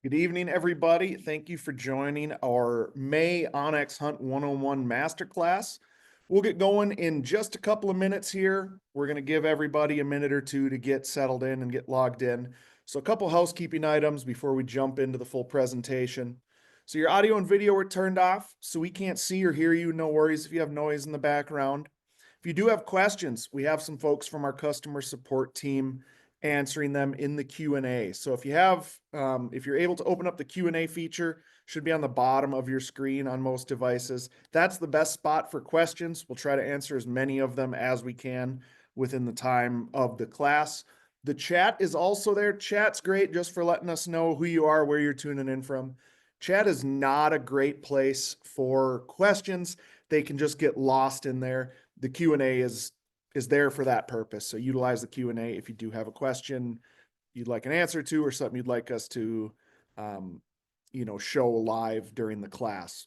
Good evening, everybody. Thank you for joining our May onX Hunt 101 Masterclass. We'll get going in just a couple of minutes here. We're going to give everybody a minute or two to get settled in and get logged in. So a couple housekeeping items before we jump into the full presentation. So your audio and video are turned off, so we can't see or hear you. No worries if you have noise in the background. If you do have questions, we have some folks from our customer support team answering them in the Q&A. So if you're able to open up the Q&A feature, should be on the bottom of your screen on most devices. That's the best spot for questions. We'll try to answer as many of them as we can within the time of the class. The chat is also there. Chat's great just for letting us know who you are, where you're tuning in from. Chat is not a great place for questions. They can just get lost in there. The Q&A is there for that purpose. So utilize the Q&A if you do have a question you'd like an answer to or something you'd like us to show live during the class.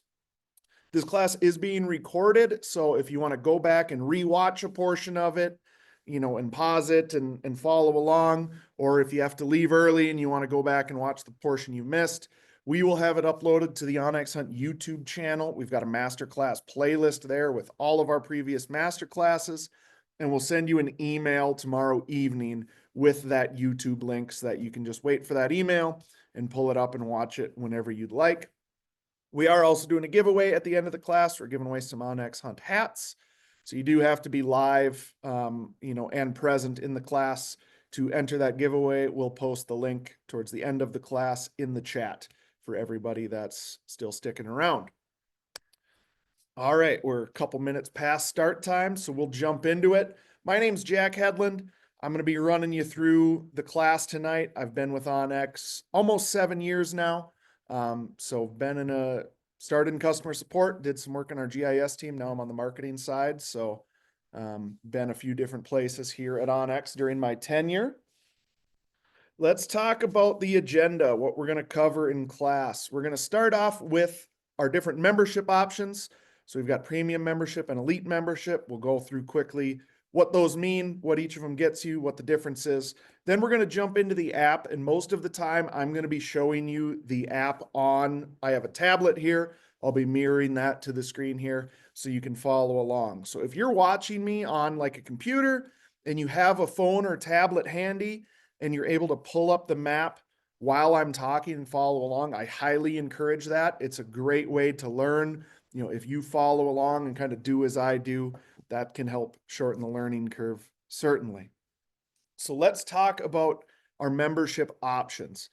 This class is being recorded, so if you want to go back and rewatch a portion of it, and pause it and follow along, or if you have to leave early and you want to go back and watch the portion you missed, we will have it uploaded to the onX Hunt YouTube channel. We've got a masterclass playlist there with all of our previous masterclasses, and we'll send you an email tomorrow evening with that YouTube link so that you can just wait for that email and pull it up and watch it whenever you'd like. We are also doing a giveaway at the end of the class. We're giving away some onX Hunt hats. So you do have to be live, and present in the class to enter that giveaway. We'll post the link towards the end of the class in the chat for everybody that's still sticking around. All right, we're a couple minutes past start time, so we'll jump into it. My name's Jack Hedlund. I'm going to be running you through the class tonight. I've been with onX almost 7 years now. Started in customer support, did some work in our GIS team. Now I'm on the marketing side. So been a few different places here at onX during my tenure. Let's talk about the agenda, what we're going to cover in class. We're going to start off with our different membership options. So we've got premium membership and elite membership. We'll go through quickly what those mean, what each of them gets you, what the difference is. Then we're going to jump into the app, and most of the time I'm going to be showing you the app I have a tablet here. I'll be mirroring that to the screen here so you can follow along. So if you're watching me on like a computer and you have a phone or tablet handy and you're able to pull up the map while I'm talking and follow along, I highly encourage that. It's a great way to learn. If you follow along and kind of do as I do, that can help shorten the learning curve, certainly. So let's talk about our membership options.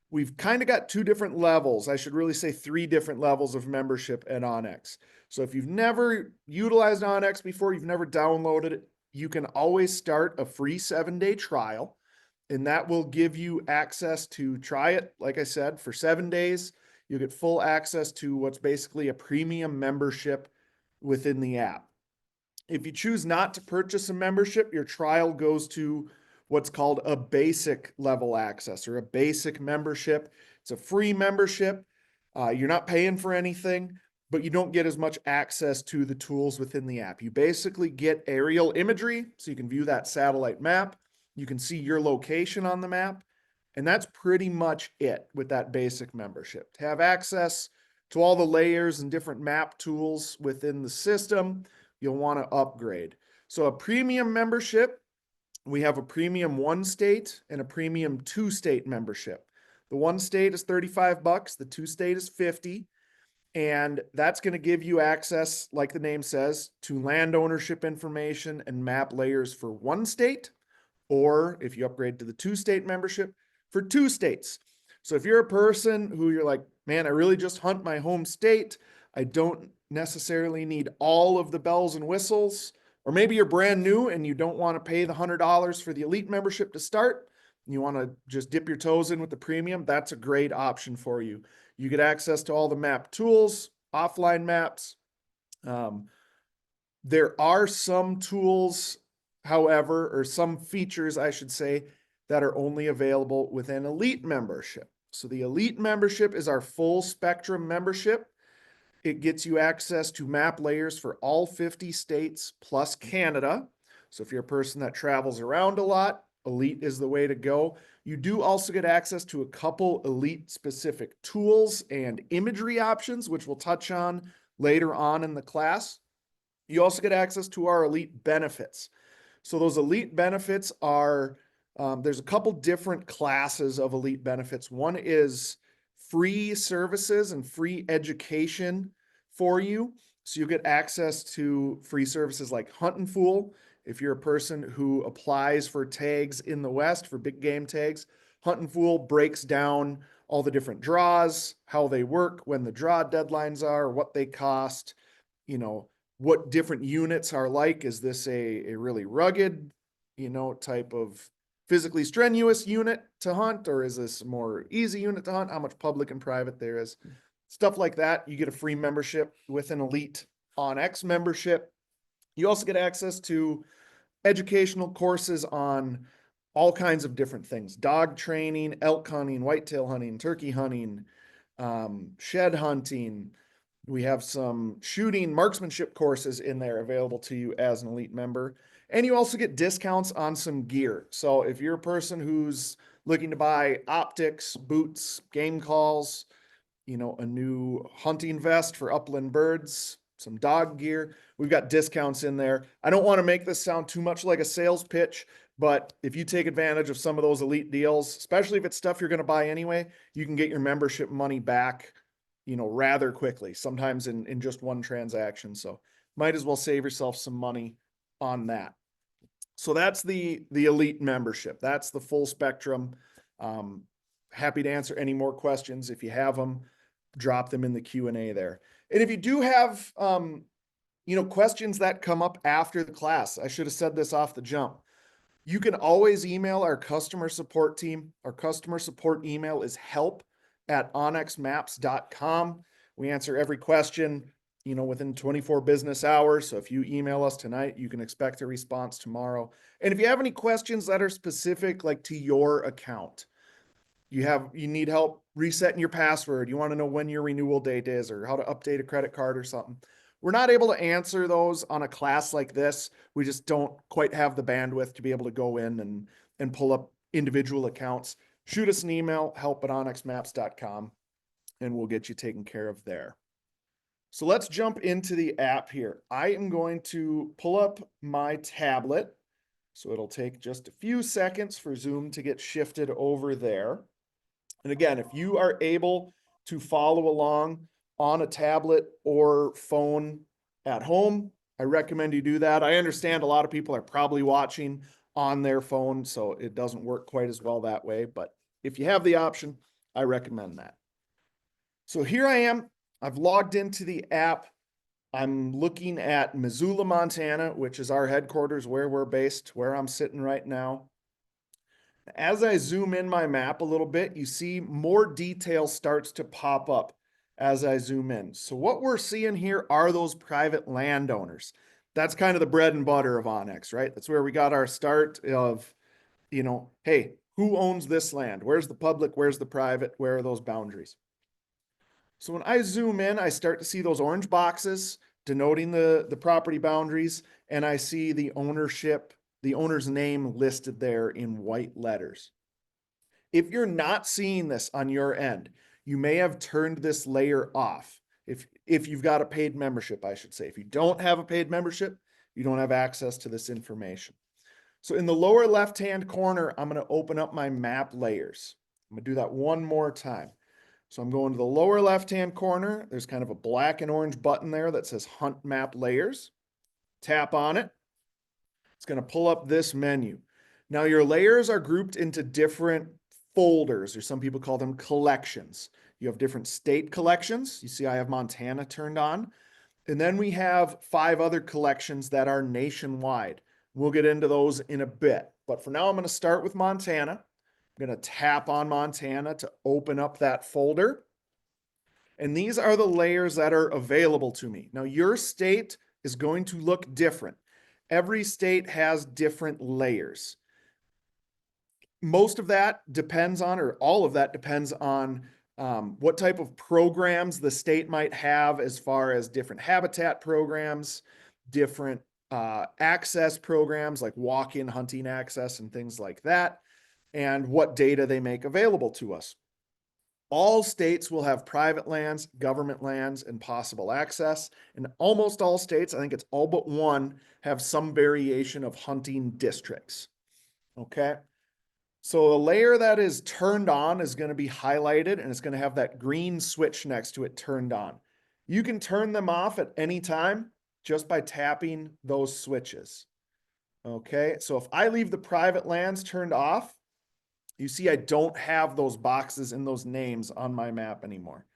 We've kind of got two different levels. I should really say 3 different levels of membership at onX. So if you've never utilized onX before, you've never downloaded it, you can always start a free 7-day trial, and that will give you access to try it. Like I said, for 7 days, you'll get full access to what's basically a premium membership within the app. If you choose not to purchase a membership, your trial goes to what's called a basic level access or a basic membership. It's a free membership. You're not paying for anything, but you don't get as much access to the tools within the app. You basically get aerial imagery, so you can view that satellite map. You can see your location on the map, and that's pretty much it with that basic membership. To have access to all the layers and different map tools within the system, you'll want to upgrade. So a premium membership, we have a premium 1 state and a premium 2 state membership. The 1 state is $35, the 2 state is $50, and that's going to give you access, like the name says, to land ownership information and map layers for 1 state, or if you upgrade to the 2 state membership, for 2 states. So if you're a person who you're like, man, I really just hunt my home state, I don't necessarily need all of the bells and whistles, or maybe you're brand new and you don't want to pay the $100 for the elite membership to start, and you want to just dip your toes in with the premium, that's a great option for you. You get access to all the map tools, offline maps. There are some tools, however, or some features, I should say, that are only available with an elite membership. So the elite membership is our full spectrum membership. It gets you access to map layers for all 50 states plus Canada. So if you're a person that travels around a lot, elite is the way to go. You do also get access to a couple elite specific tools and imagery options, which we'll touch on later on in the class. You also get access to our elite benefits. So those elite benefits are, there's a couple different classes of elite benefits. One is free services and free education for you. So you get access to free services like Hunt and Fool. If you're a person who applies for tags in the West, for big game tags, Hunt and Fool breaks down all the different draws, how they work, when the draw deadlines are, what they cost, you know, what different units are like. Is this a really rugged, type of physically strenuous unit to hunt, or is this a more easy unit to hunt? How much public and private there is, stuff like that. You get a free membership with an elite onX membership. You also get access to educational courses on all kinds of different things: dog training, elk hunting, whitetail hunting, turkey hunting, shed hunting. We have some shooting marksmanship courses in there available to you as an elite member. And you also get discounts on some gear. So if you're a person who's looking to buy optics, boots, game calls, a new hunting vest for upland birds, some dog gear, we've got discounts in there. I don't want to make this sound too much like a sales pitch, but if you take advantage of some of those elite deals, especially if it's stuff you're going to buy anyway, you can get your membership money back, rather quickly, sometimes in just one transaction. So might as well save yourself some money on that. So that's the elite membership. That's the full spectrum. Happy to answer any more questions. If you have them, drop them in the Q&A there. And if you do have, questions that come up after the class, I should have said this off the jump. You can always email our customer support team. Our customer support email is help@onxmaps.com. We answer every question, within 24 business hours. So if you email us tonight, you can expect a response tomorrow. And if you have any questions that are specific, like to your account, you need help resetting your password, you want to know when your renewal date is, or how to update a credit card or something, we're not able to answer those on a class like this. We just don't quite have the bandwidth to be able to go in and pull up individual accounts. Shoot us an email, help@onxmaps.com, and we'll get you taken care of there. So let's jump into the app here. I am going to pull up my tablet. So it'll take just a few seconds for Zoom to get shifted over there. And again, if you are able to follow along on a tablet or phone at home, I recommend you do that. I understand a lot of people are probably watching on their phone, so it doesn't work quite as well that way. But if you have the option, I recommend that. So here I am. I've logged into the app. I'm looking at Missoula, Montana, which is our headquarters, where we're based, where I'm sitting right now. As I zoom in my map a little bit, you see more detail starts to pop up as I zoom in. So what we're seeing here are those private landowners. That's kind of the bread and butter of onX, right? That's where we got our start of, hey, who owns this land? Where's the public? Where's the private? Where are those boundaries? So when I zoom in, I start to see those orange boxes denoting the property boundaries, and I see the owner's name listed there in white letters. If you're not seeing this on your end, you may have turned this layer off. If you've got a paid membership, I should say. If you don't have a paid membership, you don't have access to this information. So in the lower left-hand corner, I'm going to open up my map layers. I'm going to do that one more time. So I'm going to the lower left-hand corner. There's kind of a black and orange button there that says Hunt Map Layers. Tap on it. It's going to pull up this menu. Now your layers are grouped into different folders, or some people call them collections. You have different state collections. You see I have Montana turned on. And then we have 5 other collections that are nationwide. We'll get into those in a bit. But for now, I'm going to start with Montana. I'm going to tap on Montana to open up that folder. And these are the layers that are available to me. Now, your state is going to look different. Every state has different layers. Most of that depends on, or all of that depends on, what type of programs the state might have, as far as different habitat programs, different access programs like walk-in hunting access and things like that. and what data they make available to us. All states will have private lands, government lands, and possible access. And almost all states, I think it's all but one, have some variation of hunting districts. Okay. So the layer that is turned on is going to be highlighted and it's going to have that green switch next to it turned on. You can turn them off at any time just by tapping those switches. Okay. So if I leave the private lands turned off, you see I don't have those boxes and those names on my map anymore.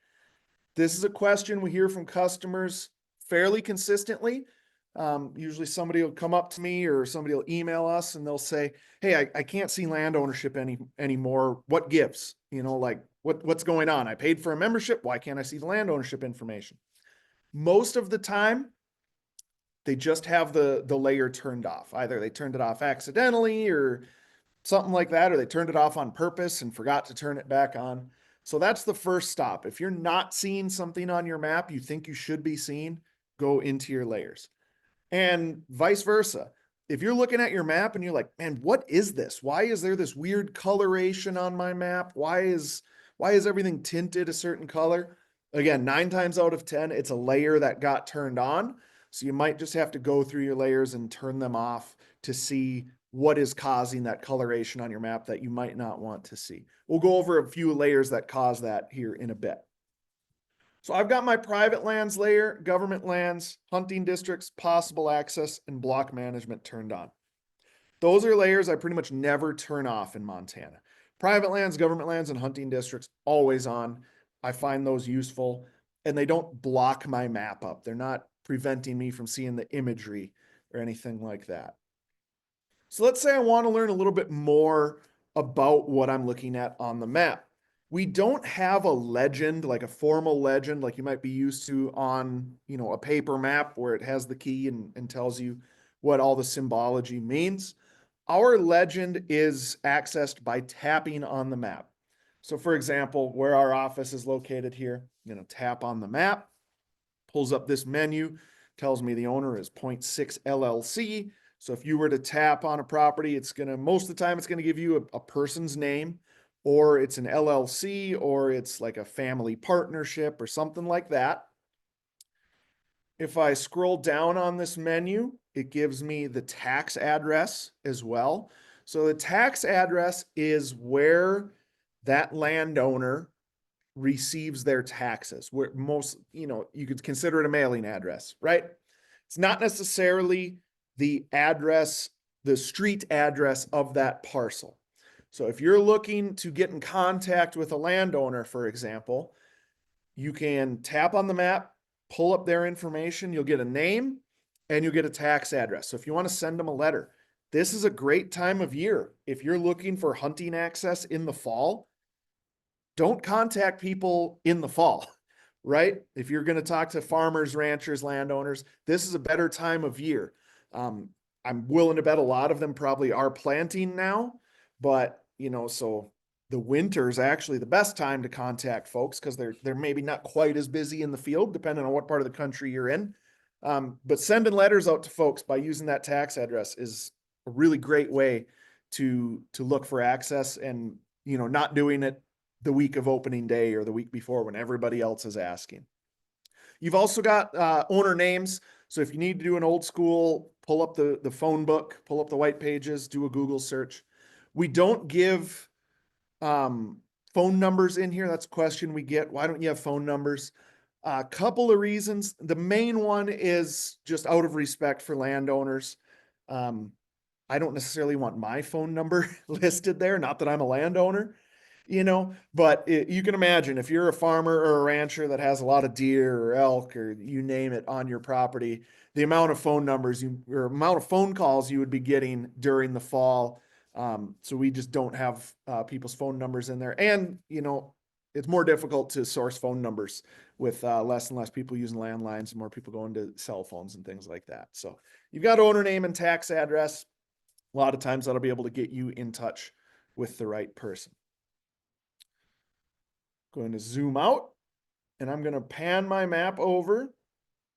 This is a question we hear from customers fairly consistently. Usually somebody will come up to me or somebody will email us and they'll say, hey, I can't see land ownership anymore. What gives? Like what's going on? I paid for a membership. Why can't I see the land ownership information? Most of the time, they just have the layer turned off. Either they turned it off accidentally or something like that, or they turned it off on purpose and forgot to turn it back on. So that's the first stop. If you're not seeing something on your map you think you should be seeing, go into your layers. And vice versa. If you're looking at your map and you're like, man, what is this? Why is there this weird coloration on my map? Why is everything tinted a certain color? Again, 9 times out of 10, it's a layer that got turned on. So you might just have to go through your layers and turn them off to see what is causing that coloration on your map that you might not want to see. We'll go over a few layers that cause that here in a bit. So I've got my private lands layer, government lands, hunting districts, possible access, and block management turned on. Those are layers I pretty much never turn off in Montana. Private lands, government lands, and hunting districts, always on. I find those useful, and they don't block my map up. They're not preventing me from seeing the imagery or anything like that. So let's say I want to learn a little bit more about what I'm looking at on the map. We don't have a legend, like a formal legend, like you might be used to on, a paper map where it has the key and tells you what all the symbology means. Our legend is accessed by tapping on the map. So for example, where our office is located here, I'm going to tap on the map, pulls up this menu, tells me the owner is 0.6 LLC. So if you were to tap on a property, most of the time it's going to give you a person's name, or it's an LLC, or it's like a family partnership or something like that. If I scroll down on this menu, it gives me the tax address as well. So the tax address is where that landowner receives their taxes, where most, you could consider it a mailing address, right? It's not necessarily the address, the street address of that parcel. So if you're looking to get in contact with a landowner, for example, you can tap on the map, pull up their information, you'll get a name and you'll get a tax address. So if you want to send them a letter, this is a great time of year. If you're looking for hunting access in the fall, don't contact people in the fall, right? If you're going to talk to farmers, ranchers, landowners, this is a better time of year. I'm willing to bet a lot of them probably are planting now, but so the winter is actually the best time to contact folks because they're maybe not quite as busy in the field, depending on what part of the country you're in. But sending letters out to folks by using that tax address is a really great way to look for access, and not doing it the week of opening day or the week before when everybody else is asking. You've also got owner names. So if you need to do an old school, pull up the phone book, pull up the white pages, do a Google search. We don't give phone numbers in here. That's a question we get. Why don't you have phone numbers? A couple of reasons. The main one is just out of respect for landowners. I don't necessarily want my phone number listed there. Not that I'm a landowner, but you can imagine if you're a farmer or a rancher that has a lot of deer or elk or you name it on your property, the amount of phone numbers or amount of phone calls you would be getting during the fall. So we just don't have people's phone numbers in there. And, it's more difficult to source phone numbers with less and less people using landlines and more people going to cell phones and things like that. So you've got owner name and tax address. A lot of times that'll be able to get you in touch with the right person. Going to zoom out, and I'm going to pan my map over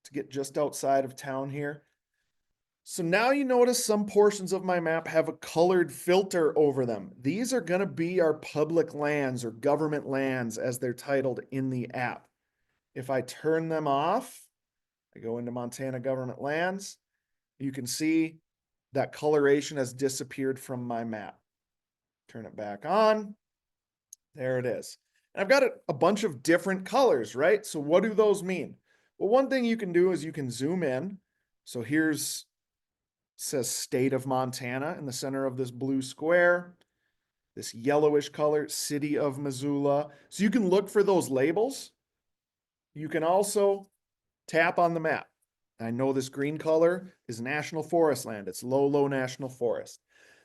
to get just outside of town here. So now you notice some portions of my map have a colored filter over them. These are going to be our public lands or government lands as they're titled in the app. If I turn them off, I go into Montana government lands, you can see that coloration has disappeared from my map. Turn it back on. There it is. And I've got a bunch of different colors, right? So what do those mean? Well, one thing you can do is you can zoom in. So here's, says state of Montana in the center of this blue square, this yellowish color, city of Missoula. So you can look for those labels. You can also tap on the map. I know this green color is national forest land. It's low national forest.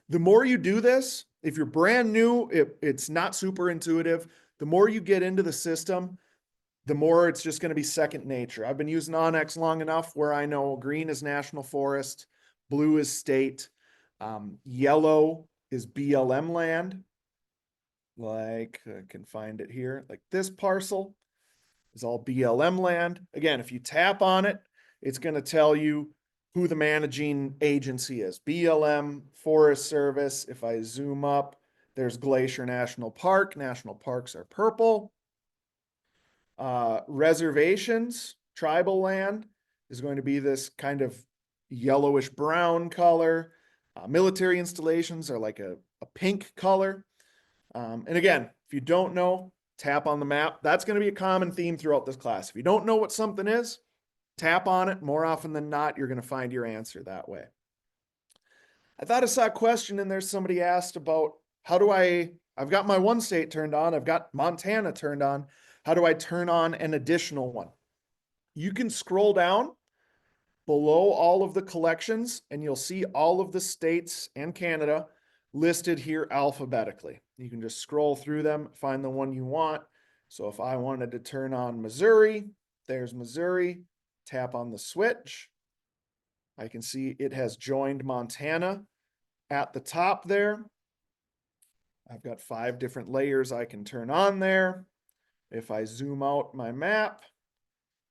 The more you do this, if you're brand new, it's not super intuitive. The more you get into the system, the more it's just going to be second nature. I've been using onX long enough where I know green is national forest, blue is state, yellow is BLM land. Like I can find it here, like this parcel is all BLM land. Again, if you tap on it, it's going to tell you who the managing agency is. BLM, Forest Service. If I zoom up, there's Glacier National Park. National parks are purple. Reservations, tribal land is going to be this kind of yellowish brown color. Military installations are like a pink color. And again, if you don't know, tap on the map. That's going to be a common theme throughout this class. If you don't know what something is, tap on it. More often than not, you're going to find your answer that way. I thought I saw a question in there. Somebody asked about I've got my one state turned on. I've got Montana turned on. How do I turn on an additional one? You can scroll down below all of the collections and you'll see all of the states and Canada listed here alphabetically. You can just scroll through them, find the one you want. So if I wanted to turn on Missouri, there's Missouri, tap on the switch. I can see it has joined Montana at the top there. I've got 5 different layers I can turn on there. If I zoom out my map,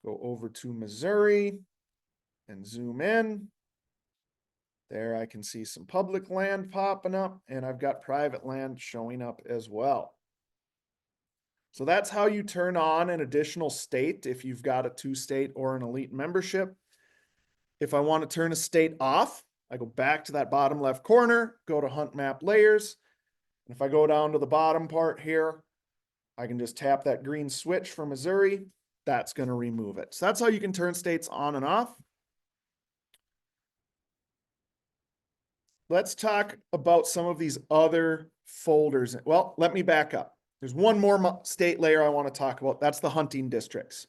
go over to Missouri and zoom in, there I can see some public land popping up and I've got private land showing up as well. So that's how you turn on an additional state if you've got a 2-state or an elite membership. If I want to turn a state off, I go back to that bottom left corner, go to Hunt Map Layers. And if I go down to the bottom part here, I can just tap that green switch for Missouri. That's going to remove it. So that's how you can turn states on and off. Let's talk about some of these other folders. Well, let me back up. There's one more state layer I want to talk about. That's the hunting districts.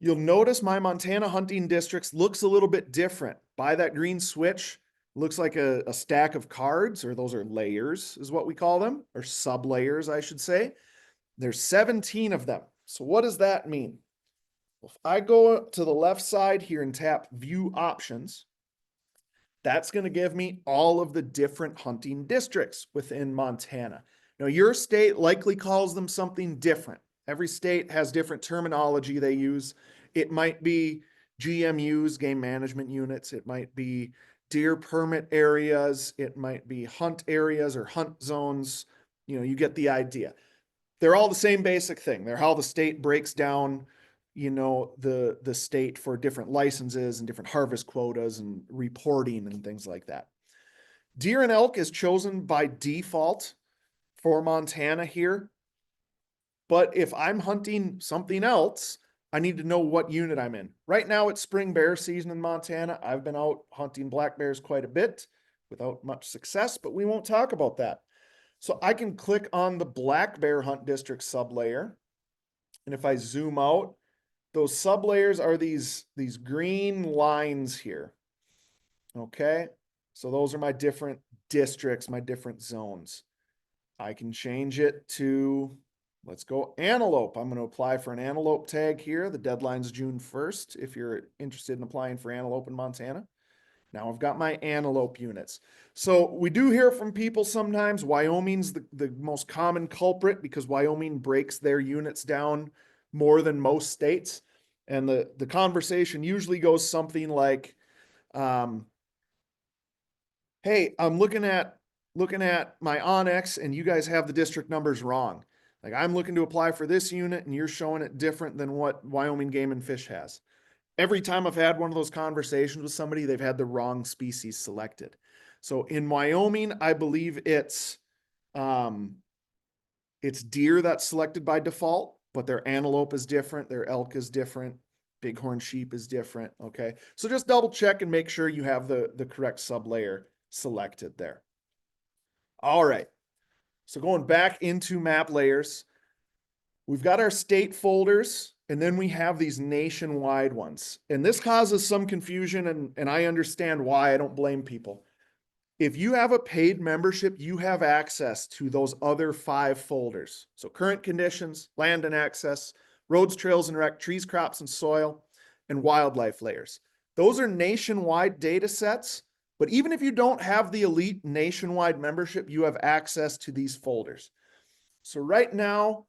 You'll notice my Montana hunting districts looks a little bit different. By that green switch, looks like a stack of cards, or those are layers is what we call them, or sub layers, I should say. There's 17 of them. So what does that mean? If I go to the left side here and tap View Options, that's going to give me all of the different hunting districts within Montana. Now, your state likely calls them something different. Every state has different terminology they use. It might be GMUs, game management units. It might be deer permit areas. It might be hunt areas or hunt zones. You get the idea. They're all the same basic thing. They're how the state breaks down, the state for different licenses and different harvest quotas and reporting and things like that. Deer and elk is chosen by default for Montana here. But if I'm hunting something else, I need to know what unit I'm in. Right now it's spring bear season in Montana. I've been out hunting black bears quite a bit without much success, but we won't talk about that. So I can click on the black bear hunt district sublayer. And if I zoom out, those sublayers are these green lines here. Okay. So those are my different districts, my different zones. I can change it to, let's go antelope. I'm going to apply for an antelope tag here. The deadline's June 1st if you're interested in applying for antelope in Montana. Now I've got my antelope units. So we do hear from people sometimes. Wyoming's the most common culprit because Wyoming breaks their units down more than most states. And the conversation usually goes something like, hey, I'm looking at my onX and you guys have the district numbers wrong. Like I'm looking to apply for this unit and you're showing it different than what Wyoming Game and Fish has. Every time I've had one of those conversations with somebody, they've had the wrong species selected. So in Wyoming, I believe um, it's deer that's selected by default, but their antelope is different, their elk is different, bighorn sheep is different. Okay, so just double check and make sure you have the correct sublayer selected there. All right, so going back into map layers, we've got our state folders, and then we have these nationwide ones. And this causes some confusion, and I understand why. I don't blame people. If you have a paid membership, you have access to those other 5 folders. So current conditions, land and access, roads, trails and rec, trees, crops and soil, and wildlife layers. Those are nationwide data sets, but even if you don't have the elite nationwide membership, you have access to these folders. So right now,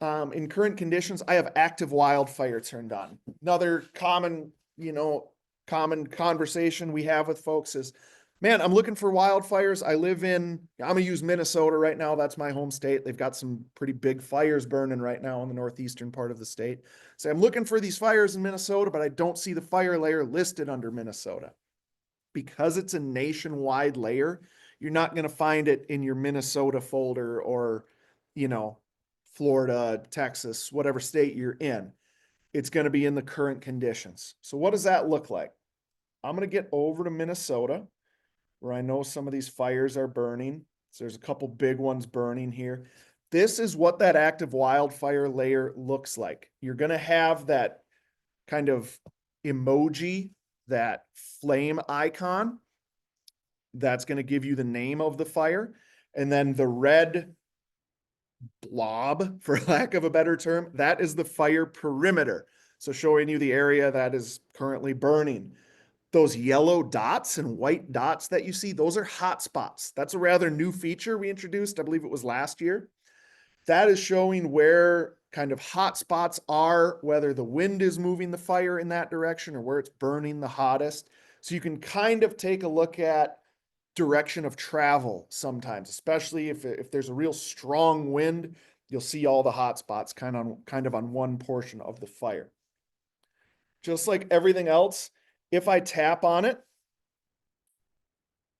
in current conditions, I have active wildfire turned on. Another common conversation we have with folks is, man, I'm looking for wildfires. I'm gonna use Minnesota right now. That's my home state. They've got some pretty big fires burning right now in the northeastern part of the state. So I'm looking for these fires in Minnesota, but I don't see the fire layer listed under Minnesota. Because it's a nationwide layer, you're not gonna find it in your Minnesota folder or, you know, Florida, Texas, whatever state you're in. It's gonna be in the current conditions. So what does that look like? I'm gonna get over to Minnesota, where I know some of these fires are burning. So there's a couple big ones burning here. This is what that active wildfire layer looks like. You're going to have that kind of emoji, that flame icon. That's going to give you the name of the fire. And then the red blob, for lack of a better term, that is the fire perimeter. So showing you the area that is currently burning. Those yellow dots and white dots that you see, those are hot spots. That's a rather new feature we introduced. I believe it was last year. That is showing where kind of hot spots are, whether the wind is moving the fire in that direction or where it's burning the hottest. So you can kind of take a look at direction of travel sometimes, especially if there's a real strong wind, you'll see all the hot spots kind of on one portion of the fire. Just like everything else, if I tap on it,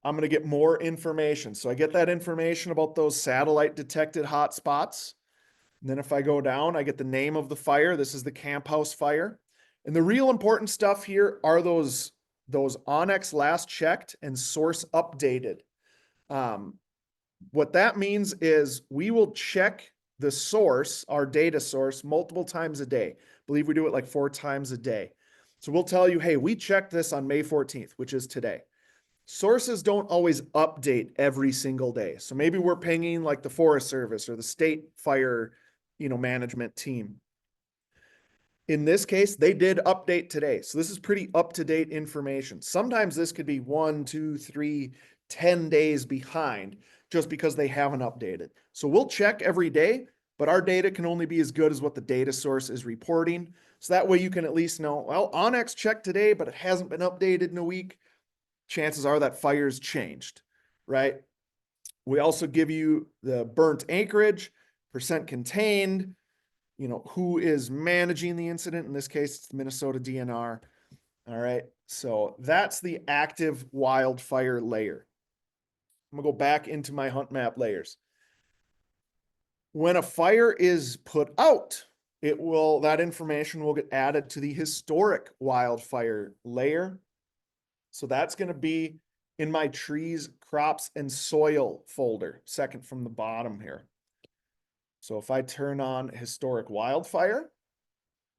I'm going to get more information. So I get that information about those satellite detected hot spots. And then if I go down, I get the name of the fire. This is the Camp House fire. And the real important stuff here are those onX last checked and source updated. What that means is we will check the source, our data source, multiple times a day. I believe we do it like 4 times a day. So we'll tell you, hey, we checked this on May 14th, which is today. Sources don't always update every single day. So maybe we're pinging like the Forest Service or the state fire, management team. In this case, they did update today. So this is pretty up-to-date information. Sometimes this could be 1, 2, 3, 10 days behind just because they haven't updated. So we'll check every day, but our data can only be as good as what the data source is reporting. So that way you can at least know, well, onX checked today, but it hasn't been updated in a week. Chances are that fire's changed, right? We also give you the burnt acreage, percent contained, who is managing the incident. In this case, it's the Minnesota DNR. All right. So that's the active wildfire layer. I'm gonna go back into my hunt map layers. When a fire is put out, that information will get added to the historic wildfire layer. So that's going to be in my trees, crops, and soil folder, second from the bottom here. So if I turn on historic wildfire,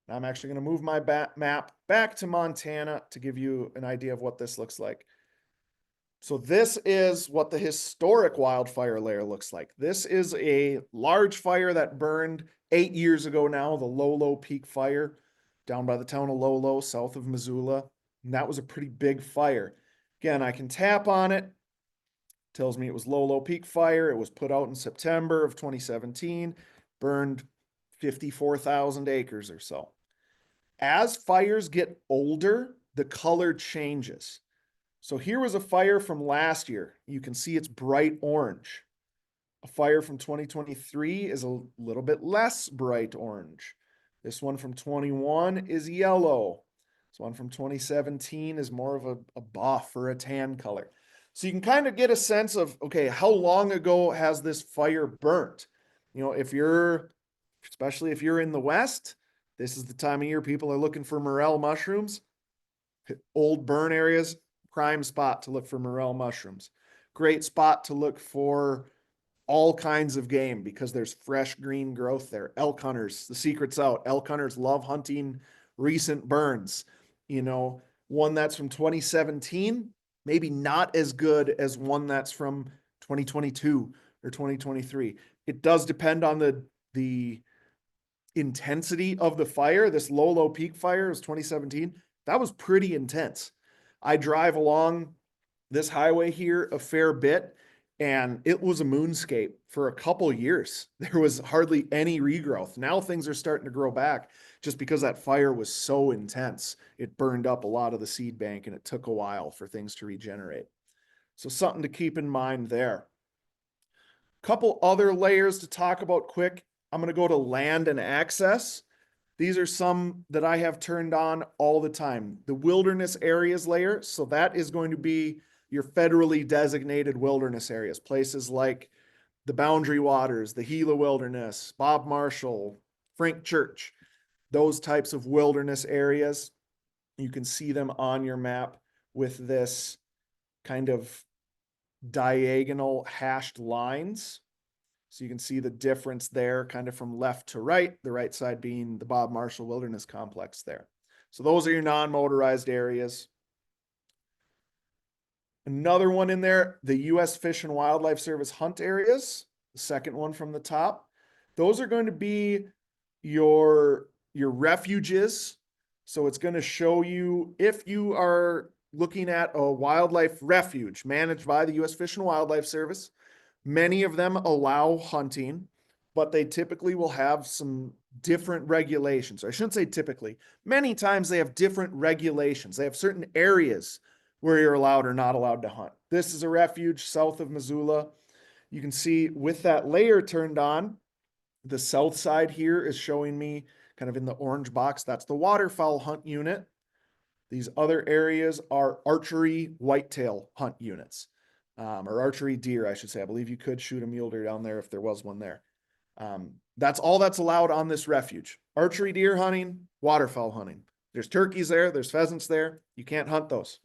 I'm actually going to move my map back to Montana to give you an idea of what this looks like. So this is what the historic wildfire layer looks like. This is a large fire that burned 8 years ago now, the Lolo Peak Fire down by the town of Lolo, south of Missoula. And that was a pretty big fire. Again, I can tap on it. Tells me it was Lolo Peak Fire. It was put out in September of 2017, burned 54,000 acres or so. As fires get older, the color changes. So here was a fire from last year. You can see it's bright orange. A fire from 2023 is a little bit less bright orange. This one from 21 is yellow. This one from 2017 is more of a buff or a tan color. So you can kind of get a sense of, okay, how long ago has this fire burnt? You know, especially if you're in the West, this is the time of year people are looking for morel mushrooms. Old burn areas, prime spot to look for morel mushrooms. Great spot to look for all kinds of game because there's fresh green growth there. Elk hunters, the secret's out. Elk hunters love hunting recent burns. You know, one that's from 2017, maybe not as good as one that's from 2022 or 2023. It does depend on the intensity of the fire. This low peak fire was 2017. That was pretty intense. I drive along this highway here a fair bit, and it was a moonscape for a couple years. There was hardly any regrowth. Now things are starting to grow back just because that fire was so intense. It burned up a lot of the seed bank and it took a while for things to regenerate. So something to keep in mind there. Couple other layers to talk about quick. I'm going to go to land and access. These are some that I have turned on all the time. The wilderness areas layer. So that is going to be your federally designated wilderness areas, places like the Boundary Waters, the Gila Wilderness, Bob Marshall, Frank Church, those types of wilderness areas. You can see them on your map with this kind of diagonal hashed lines. So you can see the difference there kind of from left to right, the right side being the Bob Marshall Wilderness Complex there. So those are your non-motorized areas. Another one in there, the U.S. Fish and Wildlife Service hunt areas, the second one from the top. Those are going to be your refuges. So it's going to show you if you are looking at a wildlife refuge managed by the U.S. Fish and Wildlife Service. Many of them allow hunting, but they typically will have some different regulations. I shouldn't say typically. Many times they have different regulations. They have certain areas where you're allowed or not allowed to hunt. This is a refuge south of Missoula. You can see with that layer turned on, the south side here is showing me kind of in the orange box, that's the waterfowl hunt unit. These other areas are archery whitetail hunt units, or archery deer, I should say. I believe you could shoot a mule deer down there if there was one there. That's all that's allowed on this refuge. Archery deer hunting, waterfowl hunting. There's turkeys there, there's pheasants there. You can't hunt those.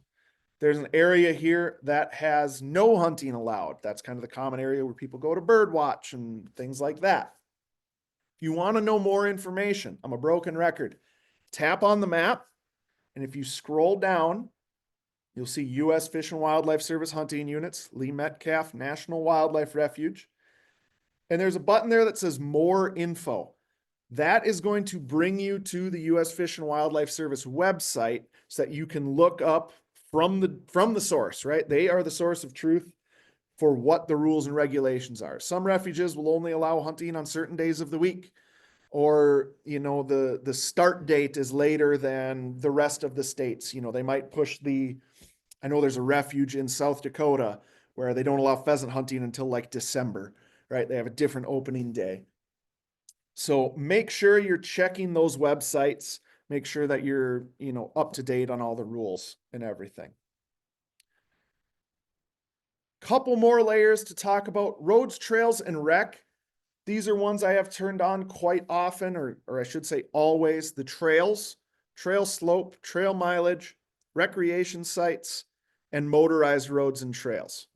There's an area here that has no hunting allowed. That's kind of the common area where people go to bird watch and things like that. If you want to know more information, I'm a broken record. Tap on the map, and if you scroll down, you'll see U.S. Fish and Wildlife Service hunting units, Lee Metcalf National Wildlife Refuge. And there's a button there that says more info. That is going to bring you to the U.S. Fish and Wildlife Service website so that you can look up from the source, right? They are the source of truth for what the rules and regulations are. Some refuges will only allow hunting on certain days of the week, or the start date is later than the rest of the states. They might push I know there's a refuge in South Dakota where they don't allow pheasant hunting until like December, right? They have a different opening day. So make sure you're checking those websites. Make sure that you're, up to date on all the rules and everything. Couple more layers to talk about. Roads, trails, and rec. These are ones I have turned on quite often, or I should say always. The trails, trail slope, trail mileage, recreation sites, and motorized roads and trails.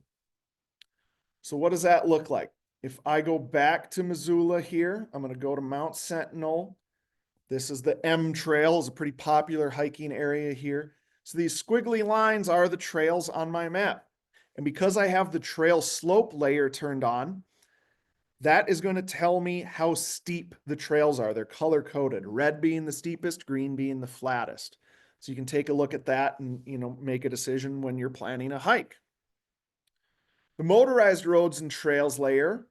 So what does that look like? If I go back to Missoula here, I'm going to go to Mount Sentinel. This is the M Trail, is a pretty popular hiking area here. So these squiggly lines are the trails on my map. And because I have the trail slope layer turned on, that is going to tell me how steep the trails are. They're color coded, red being the steepest, green being the flattest. So you can take a look at that and, make a decision when you're planning a hike. The motorized roads and trails layer,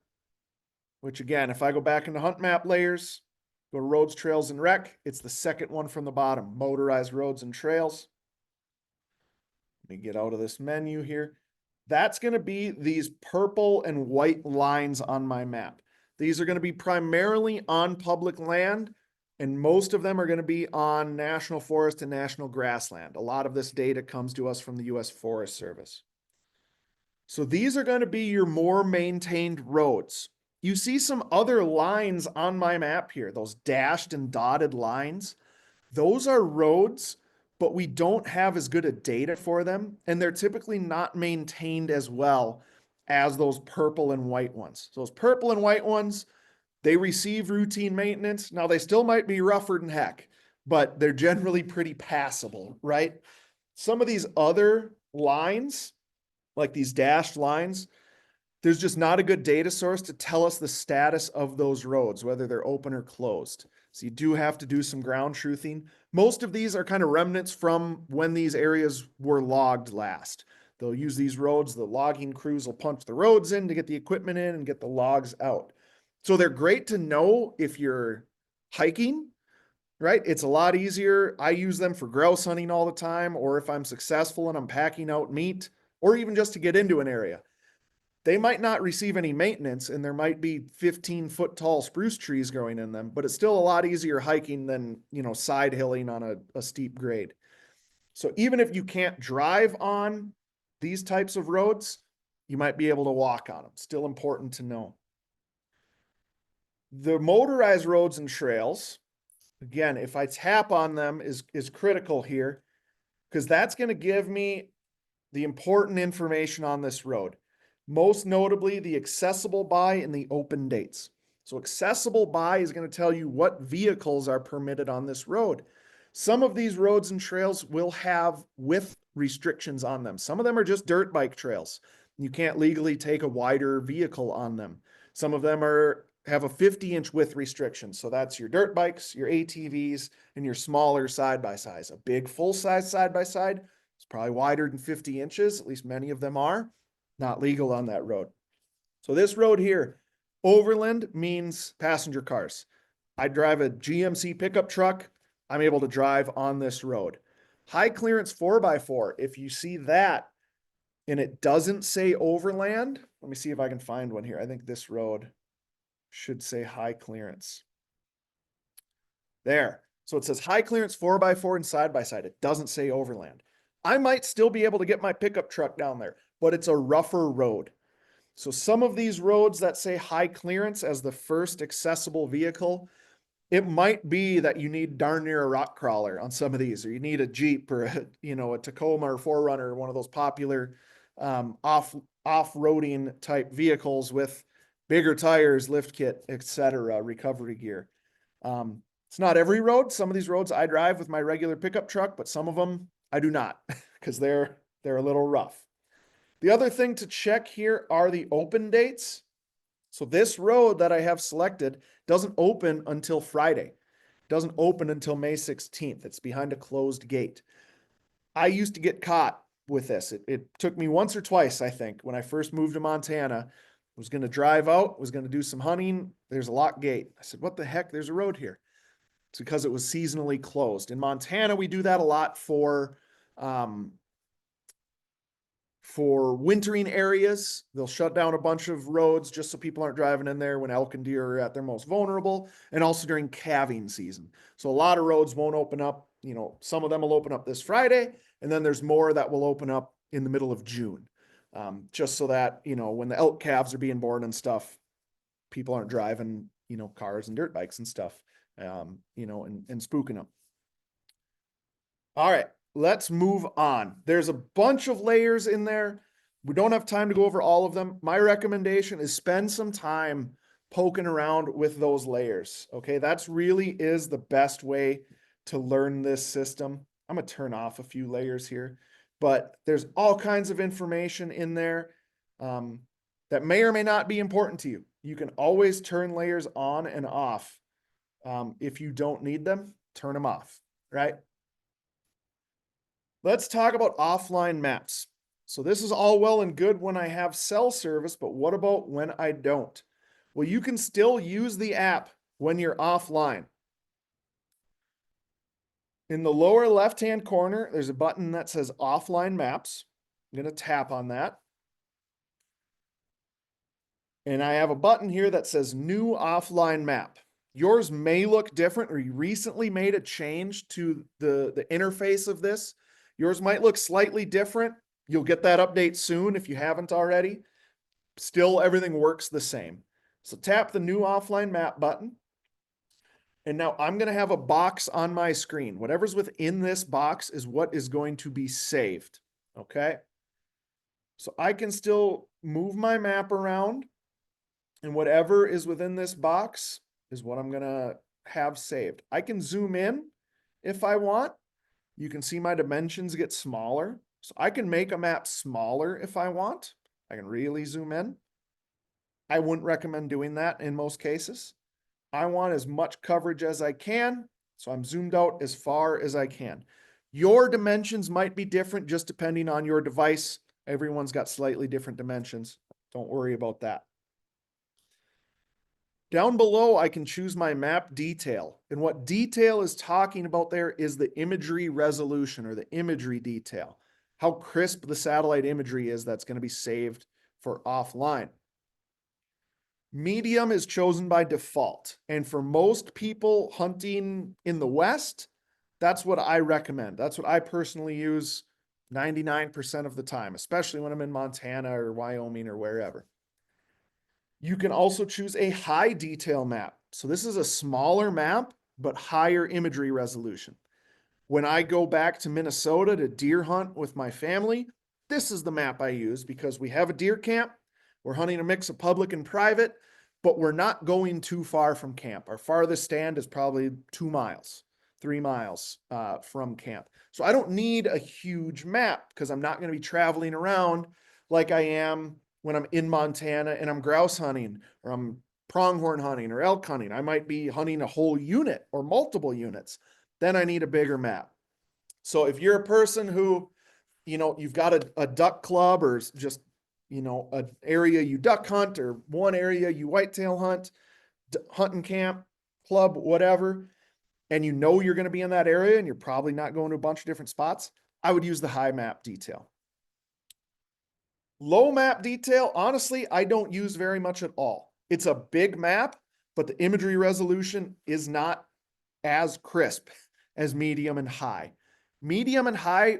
which again, if I go back into hunt map layers, go to roads, trails, and rec, it's the second one from the bottom, motorized roads and trails. Let me get out of this menu here. That's going to be these purple and white lines on my map. These are going to be primarily on public land, and most of them are going to be on national forest and national grassland. A lot of this data comes to us from the U.S. Forest Service. So these are going to be your more maintained roads. You see some other lines on my map here, those dashed and dotted lines. Those are roads, but we don't have as good a data for them, and they're typically not maintained as well as those purple and white ones. So those purple and white ones, they receive routine maintenance. Now they still might be rougher than heck, but they're generally pretty passable, right? Some of these other lines, like these dashed lines, there's just not a good data source to tell us the status of those roads, whether they're open or closed. So you do have to do some ground truthing. Most of these are kind of remnants from when these areas were logged last. They'll use these roads, the logging crews will punch the roads in to get the equipment in and get the logs out. So they're great to know if you're hiking, right? It's a lot easier. I use them for grouse hunting all the time, or if I'm successful and I'm packing out meat, or even just to get into an area. They might not receive any maintenance and there might be 15-foot tall spruce trees growing in them, but it's still a lot easier hiking than, side hilling on a steep grade. So even if you can't drive on these types of roads, you might be able to walk on them. Still important to know. The motorized roads and trails, again, if I tap on them is critical here, because that's going to give me the important information on this road. Most notably, the accessible by and the open dates. So accessible by is going to tell you what vehicles are permitted on this road. Some of these roads and trails will have width restrictions on them. Some of them are just dirt bike trails. You can't legally take a wider vehicle on them. Some of them have a 50-inch width restriction. So that's your dirt bikes, your ATVs, and your smaller side-by-sides. A big full-size side-by-side is probably wider than 50 inches, at least many of them are. Not legal on that road. So this road here, overland means passenger cars. I drive a GMC pickup truck. I'm able to drive on this road. High clearance 4x4, if you see that and it doesn't say overland, let me see if I can find one here. I think this road should say high clearance. There. So it says high clearance 4x4 and side-by-side. It doesn't say overland. I might still be able to get my pickup truck down there, but it's a rougher road. So some of these roads that say high clearance as the first accessible vehicle, it might be that you need darn near a rock crawler on some of these, or you need a Jeep or a Tacoma or 4Runner, one of those popular off-roading type vehicles with bigger tires, lift kit, etc., recovery gear. It's not every road. Some of these roads I drive with my regular pickup truck, but some of them I do not because they're a little rough. The other thing to check here are the open dates. So this road that I have selected doesn't open until Friday. It doesn't open until May 16th. It's behind a closed gate. I used to get caught with this. It took me once or twice, I think, when I first moved to Montana. I was going to drive out, was going to do some hunting. There's a locked gate. I said, what the heck? There's a road here. It's because it was seasonally closed. In Montana, we do that a lot for wintering areas. They'll shut down a bunch of roads just so people aren't driving in there when elk and deer are at their most vulnerable, and also during calving season. So a lot of roads won't open up. Some of them will open up this Friday, and then there's more that will open up in the middle of June. Just so that, when the elk calves are being born and stuff, people aren't driving, cars and dirt bikes and stuff, and spooking them. All right, let's move on. There's a bunch of layers in there. We don't have time to go over all of them. My recommendation is spend some time poking around with those layers. Okay, that's really is the best way to learn this system. I'm gonna turn off a few layers here, but there's all kinds of information in there that may or may not be important to you. You can always turn layers on and off. If you don't need them, turn them off, right? Let's talk about offline maps. So this is all well and good when I have cell service, but what about when I don't? Well, you can still use the app when you're offline. In the lower left-hand corner, there's a button that says offline maps. I'm going to tap on that. And I have a button here that says new offline map. Yours may look different, or you recently made a change to the interface of this. Yours might look slightly different. You'll get that update soon if you haven't already. Still, everything works the same. So tap the new offline map button. And now I'm going to have a box on my screen. Whatever's within this box is what is going to be saved. Okay. So I can still move my map around, and whatever is within this box is what I'm going to have saved. I can zoom in if I want. You can see my dimensions get smaller. So I can make a map smaller if I want. I can really zoom in. I wouldn't recommend doing that in most cases. I want as much coverage as I can, so I'm zoomed out as far as I can. Your dimensions might be different just depending on your device. Everyone's got slightly different dimensions. Don't worry about that. Down below, I can choose my map detail. And what detail is talking about there is the imagery resolution, or the imagery detail. How crisp the satellite imagery is that's going to be saved for offline. Medium is chosen by default. And for most people hunting in the West, that's what I recommend. That's what I personally use 99% of the time, especially when I'm in Montana or Wyoming or wherever. You can also choose a high detail map. So this is a smaller map, but higher imagery resolution. When I go back to Minnesota to deer hunt with my family, this is the map I use because we have a deer camp. We're hunting a mix of public and private, but we're not going too far from camp. Our farthest stand is probably 2 miles, 3 miles from camp. So I don't need a huge map because I'm not going to be traveling around like I am when I'm in Montana and I'm grouse hunting, or I'm pronghorn hunting or elk hunting. I might be hunting a whole unit or multiple units. Then I need a bigger map. So if you're a person who, you've got a duck club, or just, an area you duck hunt, or one area you whitetail hunt, hunting camp, club, whatever, and you're going to be in that area and you're probably not going to a bunch of different spots, I would use the high map detail. Low map detail, honestly, I don't use very much at all. It's a big map, but the imagery resolution is not as crisp as medium and high. Medium and high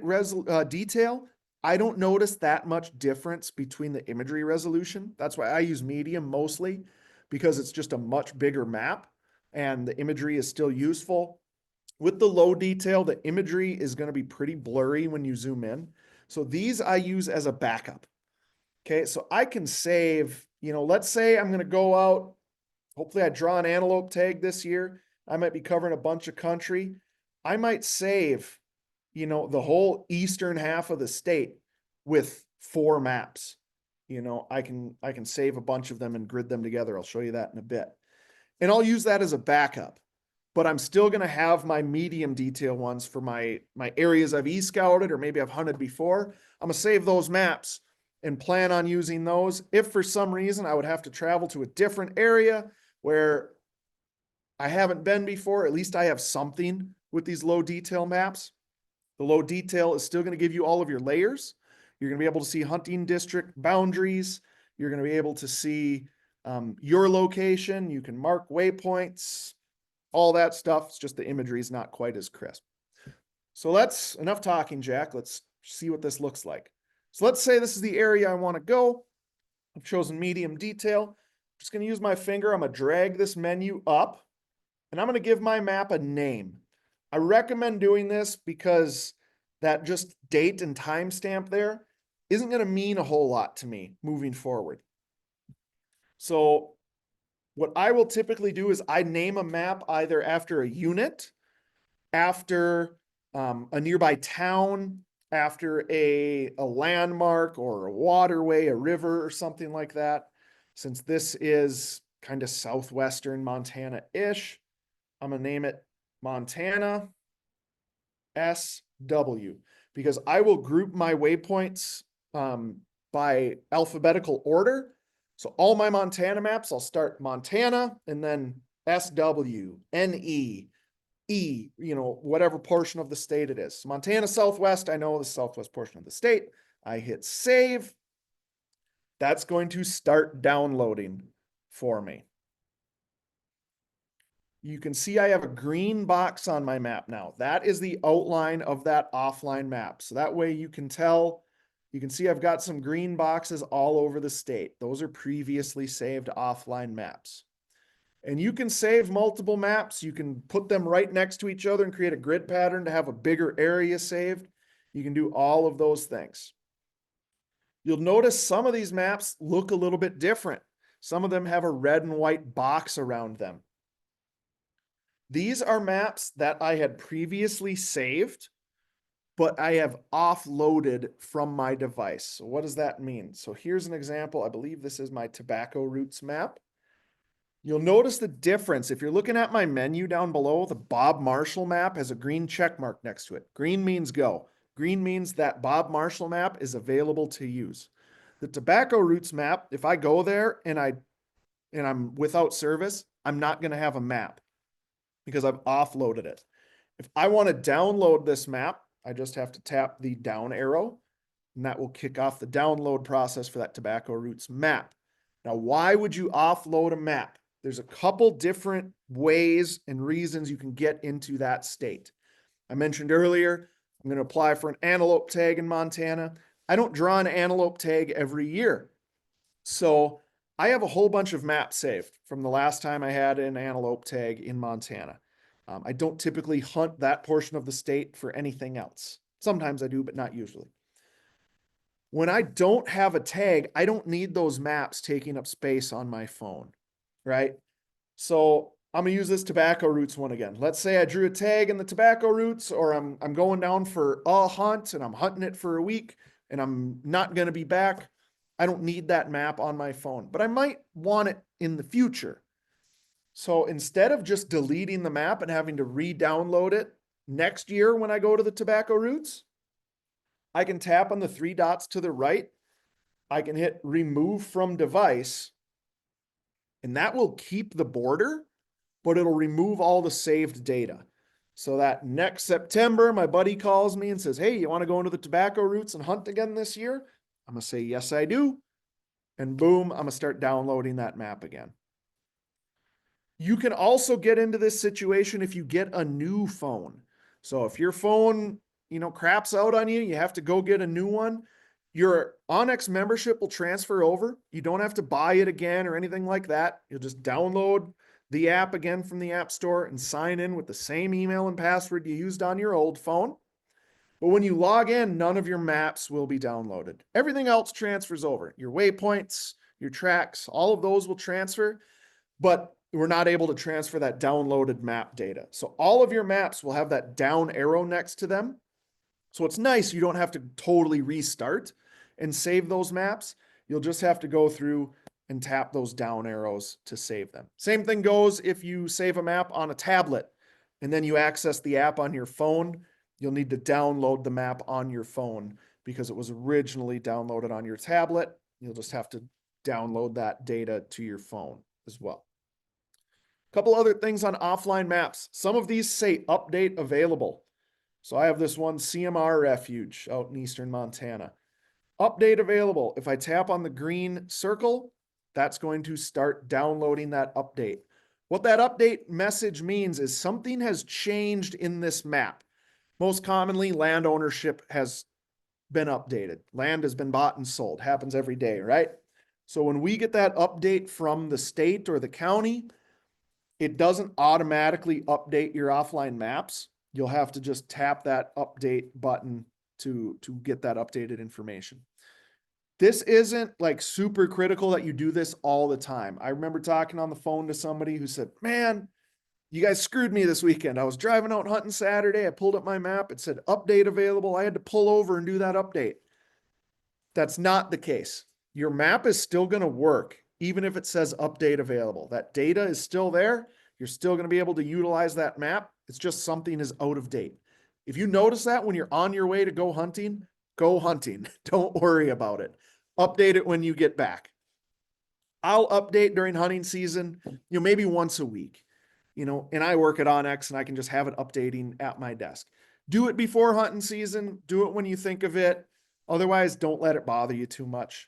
detail, I don't notice that much difference between the imagery resolution. That's why I use medium mostly, because it's just a much bigger map and the imagery is still useful. With the low detail, the imagery is going to be pretty blurry when you zoom in. So these I use as a backup. Okay, so I can save, let's say I'm going to go out. Hopefully I draw an antelope tag this year. I might be covering a bunch of country. I might save, the whole eastern half of the state with 4 maps. I can save a bunch of them and grid them together. I'll show you that in a bit. And I'll use that as a backup. But I'm still going to have my medium detail ones for my areas I've e-scouted, or maybe I've hunted before. I'm going to save those maps and plan on using those. If for some reason I would have to travel to a different area where I haven't been before, at least I have something with these low detail maps. The low detail is still going to give you all of your layers. You're going to be able to see hunting district boundaries. You're going to be able to see your location. You can mark waypoints, all that stuff. It's just the imagery is not quite as crisp. So that's enough talking, Jack. Let's see what this looks like. So let's say this is the area I want to go. I've chosen medium detail. I'm just going to use my finger. I'm going to drag this menu up, and I'm going to give my map a name. I recommend doing this because that just date and timestamp there isn't going to mean a whole lot to me moving forward. So what I will typically do is I name a map either after a unit, after a nearby town, after a landmark or a waterway, a river or something like that. Since this is kind of southwestern Montana-ish, I'm going to name it Montana SW, because I will group my waypoints by alphabetical order. So all my Montana maps, I'll start Montana and then SW, NE, E, whatever portion of the state it is. Montana Southwest, I know the southwest portion of the state. I hit save. That's going to start downloading for me. You can see I have a green box on my map now. That is the outline of that offline map. So that way you can tell, you can see I've got some green boxes all over the state. Those are previously saved offline maps. And you can save multiple maps. You can put them right next to each other and create a grid pattern to have a bigger area saved. You can do all of those things. You'll notice some of these maps look a little bit different. Some of them have a red and white box around them. These are maps that I had previously saved, but I have offloaded from my device. So what does that mean? So here's an example. I believe this is my tobacco roots map. You'll notice the difference. If you're looking at my menu down below, the Bob Marshall map has a green check mark next to it. Green means go. Green means that Bob Marshall map is available to use. The tobacco roots map, if I go there and I'm without service, I'm not going to have a map because I've offloaded it. If I want to download this map, I just have to tap the down arrow, and that will kick off the download process for that tobacco roots map. Now, why would you offload a map? There's a couple different ways and reasons you can get into that state. I mentioned earlier, I'm going to apply for an antelope tag in Montana. I don't draw an antelope tag every year. So I have a whole bunch of maps saved from the last time I had an antelope tag in Montana. I don't typically hunt that portion of the state for anything else. Sometimes I do, but not usually. When I don't have a tag, I don't need those maps taking up space on my phone, right? So I'm gonna use this tobacco roots one again. Let's say I drew a tag in the tobacco roots, or I'm going down for a hunt and I'm hunting it for a week and I'm not gonna be back. I don't need that map on my phone, but I might want it in the future. So instead of just deleting the map and having to re-download it next year when I go to the tobacco roots, I can tap on the three dots to the right. I can hit remove from device, and that will keep the border, but it'll remove all the saved data. So that next September, my buddy calls me and says, hey, you want to go into the tobacco roots and hunt again this year? I'm going to say, yes, I do. And boom, I'm going to start downloading that map again. You can also get into this situation if you get a new phone. So if your phone, craps out on you, you have to go get a new one. Your onX membership will transfer over. You don't have to buy it again or anything like that. You'll just download the app again from the App Store and sign in with the same email and password you used on your old phone. But when you log in, none of your maps will be downloaded. Everything else transfers over. Your waypoints, your tracks, all of those will transfer, but we're not able to transfer that downloaded map data. So all of your maps will have that down arrow next to them. So it's nice. You don't have to totally restart and save those maps. You'll just have to go through and tap those down arrows to save them. Same thing goes if you save a map on a tablet and then you access the app on your phone. You'll need to download the map on your phone because it was originally downloaded on your tablet. You'll just have to download that data to your phone as well. A couple other things on offline maps. Some of these say update available. So I have this one CMR refuge out in eastern Montana. Update available. If I tap on the green circle, that's going to start downloading that update. What that update message means is something has changed in this map. Most commonly, land ownership has been updated. Land has been bought and sold. Happens every day, right? So when we get that update from the state or the county, it doesn't automatically update your offline maps. You'll have to just tap that update button to get that updated information. This isn't like super critical that you do this all the time. I remember talking on the phone to somebody who said, man, you guys screwed me this weekend. I was driving out hunting Saturday. I pulled up my map. It said update available. I had to pull over and do that update. That's not the case. Your map is still going to work, even if it says update available. That data is still there. You're still going to be able to utilize that map. It's just something is out of date. If you notice that when you're on your way to go hunting, go hunting. Don't worry about it. Update it when you get back. I'll update during hunting season, maybe once a week. and I work at onX and I can just have it updating at my desk. Do it before hunting season. Do it when you think of it. Otherwise, don't let it bother you too much.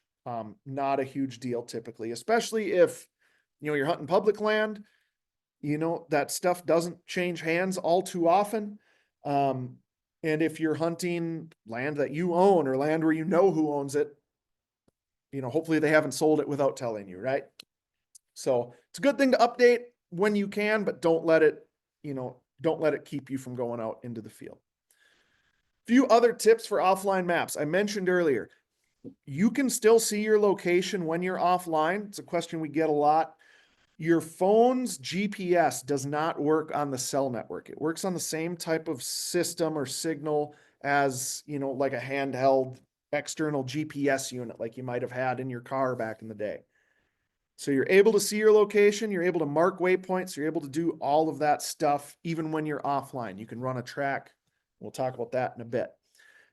Not a huge deal typically, especially if, you're hunting public land, that stuff doesn't change hands all too often. And if you're hunting land that you own or land where you know who owns it, hopefully they haven't sold it without telling you, right? So it's a good thing to update when you can, but don't let it keep you from going out into the field. Few other tips for offline maps. I mentioned earlier, you can still see your location when you're offline. It's a question we get a lot. Your phone's GPS does not work on the cell network. It works on the same type of system or signal as, like a handheld external GPS unit like you might have had in your car back in the day. So you're able to see your location, you're able to mark waypoints, you're able to do all of that stuff even when you're offline. You can run a track. We'll talk about that in a bit.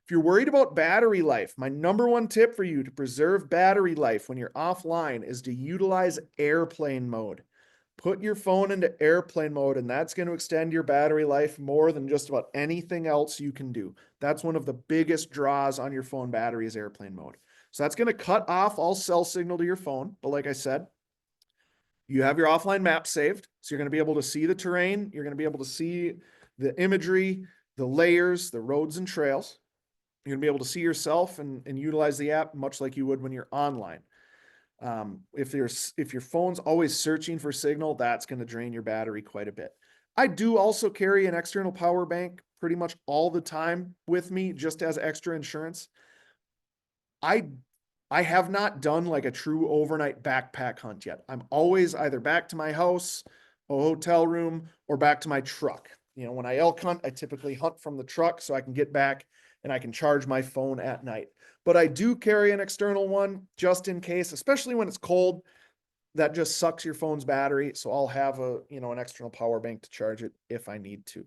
If you're worried about battery life, my number one tip for you to preserve battery life when you're offline is to utilize airplane mode. Put your phone into airplane mode, and that's going to extend your battery life more than just about anything else you can do. That's one of the biggest draws on your phone battery is airplane mode. So that's going to cut off all cell signal to your phone. But like I said, you have your offline map saved. So you're going to be able to see the terrain. You're going to be able to see the imagery, the layers, the roads and trails. You're going to be able to see yourself and utilize the app much like you would when you're online. If your phone's always searching for signal, that's going to drain your battery quite a bit. I do also carry an external power bank pretty much all the time with me, just as extra insurance. I have not done like a true overnight backpack hunt yet. I'm always either back to my house, a hotel room, or back to my truck. When I elk hunt, I typically hunt from the truck so I can get back and I can charge my phone at night. But I do carry an external one just in case, especially when it's cold. That just sucks your phone's battery. So I'll have an external power bank to charge it if I need to.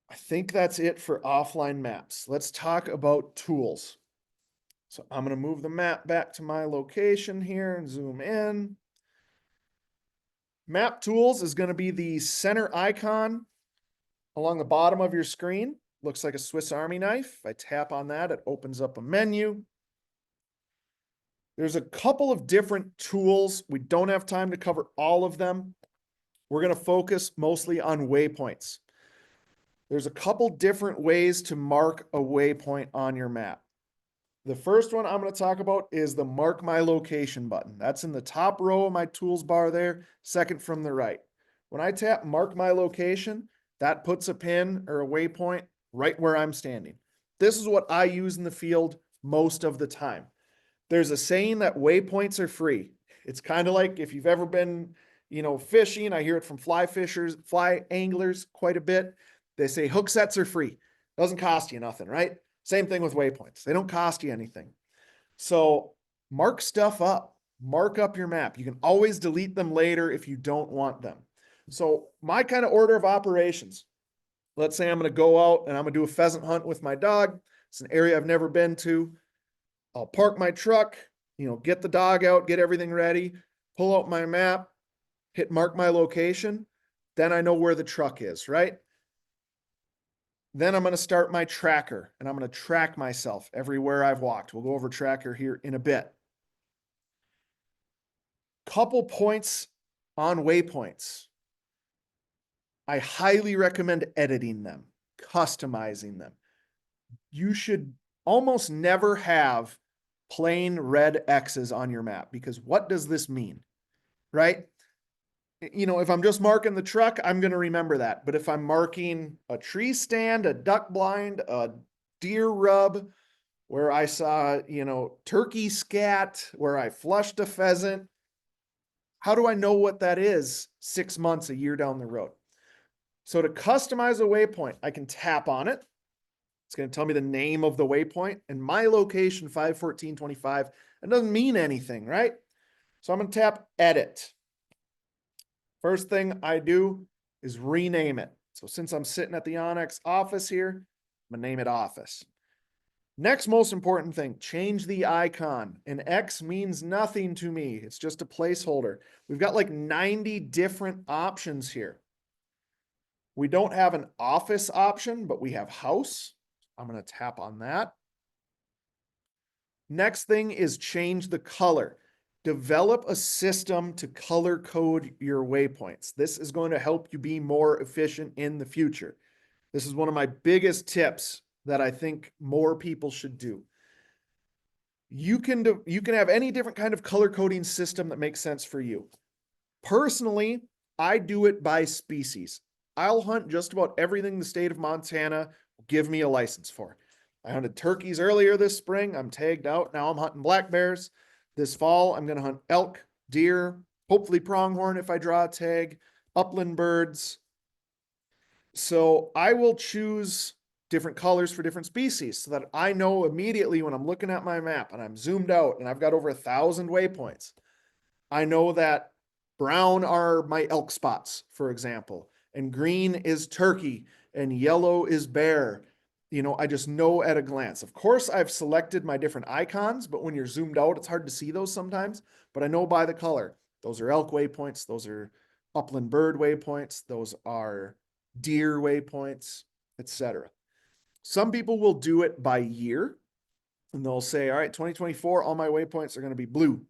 I think that's it for offline maps. Let's talk about tools. So I'm going to move the map back to my location here and zoom in. Map tools is going to be the center icon along the bottom of your screen. Looks like a Swiss Army knife. If I tap on that, it opens up a menu. There's a couple of different tools. We don't have time to cover all of them. We're going to focus mostly on waypoints. There's a couple different ways to mark a waypoint on your map. The first one I'm going to talk about is the Mark My Location button. That's in the top row of my tools bar there, second from the right. When I tap Mark My Location, that puts a pin or a waypoint right where I'm standing. This is what I use in the field most of the time. There's a saying that waypoints are free. It's kind of like if you've ever been, fishing, I hear it from fly fishers, fly anglers quite a bit. They say hook sets are free. Doesn't cost you nothing, right? Same thing with waypoints. They don't cost you anything. So mark stuff up, mark up your map. You can always delete them later if you don't want them. So my kind of order of operations, let's say I'm going to go out and I'm going to do a pheasant hunt with my dog. It's an area I've never been to. I'll park my truck, get the dog out, get everything ready, pull out my map, hit Mark My Location. Then I know where the truck is, right? Then I'm going to start my tracker and I'm going to track myself everywhere I've walked. We'll go over tracker here in a bit. Couple points on waypoints. I highly recommend editing them, customizing them. You should almost never have plain red X's on your map because what does this mean, right? If I'm just marking the truck, I'm going to remember that. But if I'm marking a tree stand, a duck blind, a deer rub, where I saw, turkey scat, where I flushed a pheasant, how do I know what that is 6 months, a year down the road? So to customize a waypoint, I can tap on it. It's going to tell me the name of the waypoint and my location 51425. It doesn't mean anything, right? So I'm going to tap edit. First thing I do is rename it. So since I'm sitting at the onX office here, I'm going to name it office. Next most important thing, change the icon. An X means nothing to me. It's just a placeholder. We've got like 90 different options here. We don't have an office option, but we have house. I'm going to tap on that. Next thing is change the color. Develop a system to color code your waypoints. This is going to help you be more efficient in the future. This is one of my biggest tips that I think more people should do. You can have any different kind of color coding system that makes sense for you. Personally, I do it by species. I'll hunt just about everything the state of Montana will give me a license for. I hunted turkeys earlier this spring. I'm tagged out. Now I'm hunting black bears. This fall, I'm going to hunt elk, deer, hopefully pronghorn if I draw a tag, upland birds. So I will choose different colors for different species so that I know immediately when I'm looking at my map and I'm zoomed out and I've got over 1,000 waypoints, I know that brown are my elk spots, for example, and green is turkey and yellow is bear. You know, I just know at a glance. Of course, I've selected my different icons, but when you're zoomed out, it's hard to see those sometimes. But I know by the color. Those are elk waypoints. Those are upland bird waypoints. Those are deer waypoints, etc. Some people will do it by year and they'll say, all right, 2024, all my waypoints are going to be blue.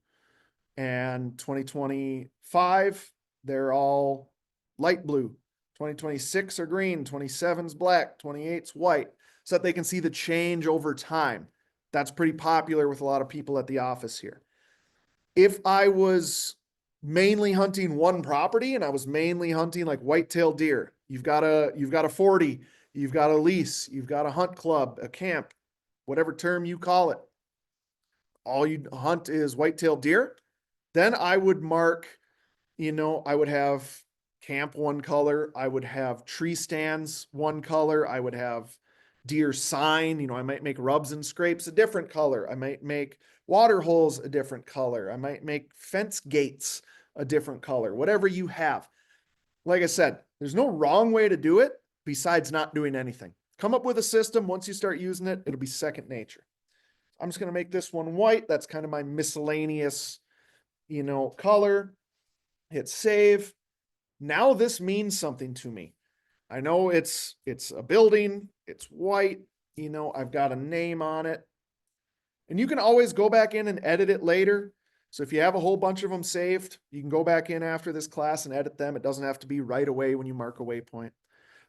And 2025, they're all light blue. 2026 are green, 27's black, 28's white, so that they can see the change over time. That's pretty popular with a lot of people at the office here. If I was mainly hunting one property and I was mainly hunting like white-tailed deer, you've got a 40, you've got a lease, you've got a hunt club, a camp, whatever term you call it. All you hunt is white-tailed deer. Then I would mark, I would have camp one color. I would have tree stands one color. I would have deer sign. I might make rubs and scrapes a different color. I might make water holes a different color. I might make fence gates a different color, whatever you have. Like I said, there's no wrong way to do it besides not doing anything. Come up with a system. Once you start using it, it'll be second nature. I'm just going to make this one white. That's kind of my miscellaneous, color. Hit save. Now this means something to me. I know it's a building. It's white. I've got a name on it. And you can always go back in and edit it later. So if you have a whole bunch of them saved, you can go back in after this class and edit them. It doesn't have to be right away when you mark a waypoint.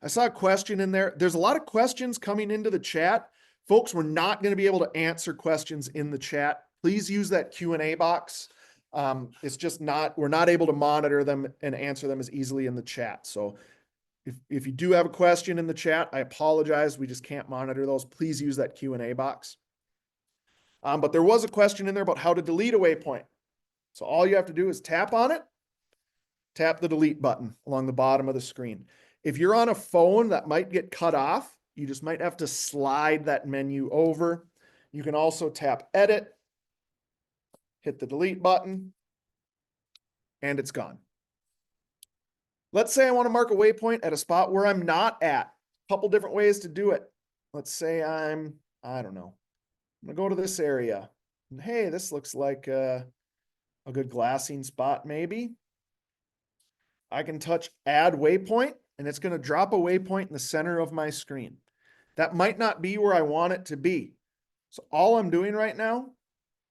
I saw a question in there. There's a lot of questions coming into the chat. Folks, we're not going to be able to answer questions in the chat. Please use that Q&A box. It's just we're not able to monitor them and answer them as easily in the chat. So if you do have a question in the chat, I apologize. We just can't monitor those. Please use that Q&A box. But there was a question in there about how to delete a waypoint. So all you have to do is tap on it, tap the delete button along the bottom of the screen. If you're on a phone that might get cut off, you just might have to slide that menu over. You can also tap edit, hit the delete button, and it's gone. Let's say I want to mark a waypoint at a spot where I'm not at. A couple different ways to do it. Let's say I don't know, I'm gonna go to this area. And hey, this looks like a good glassing spot maybe. I can touch add waypoint and it's gonna drop a waypoint in the center of my screen. That might not be where I want it to be. So all I'm doing right now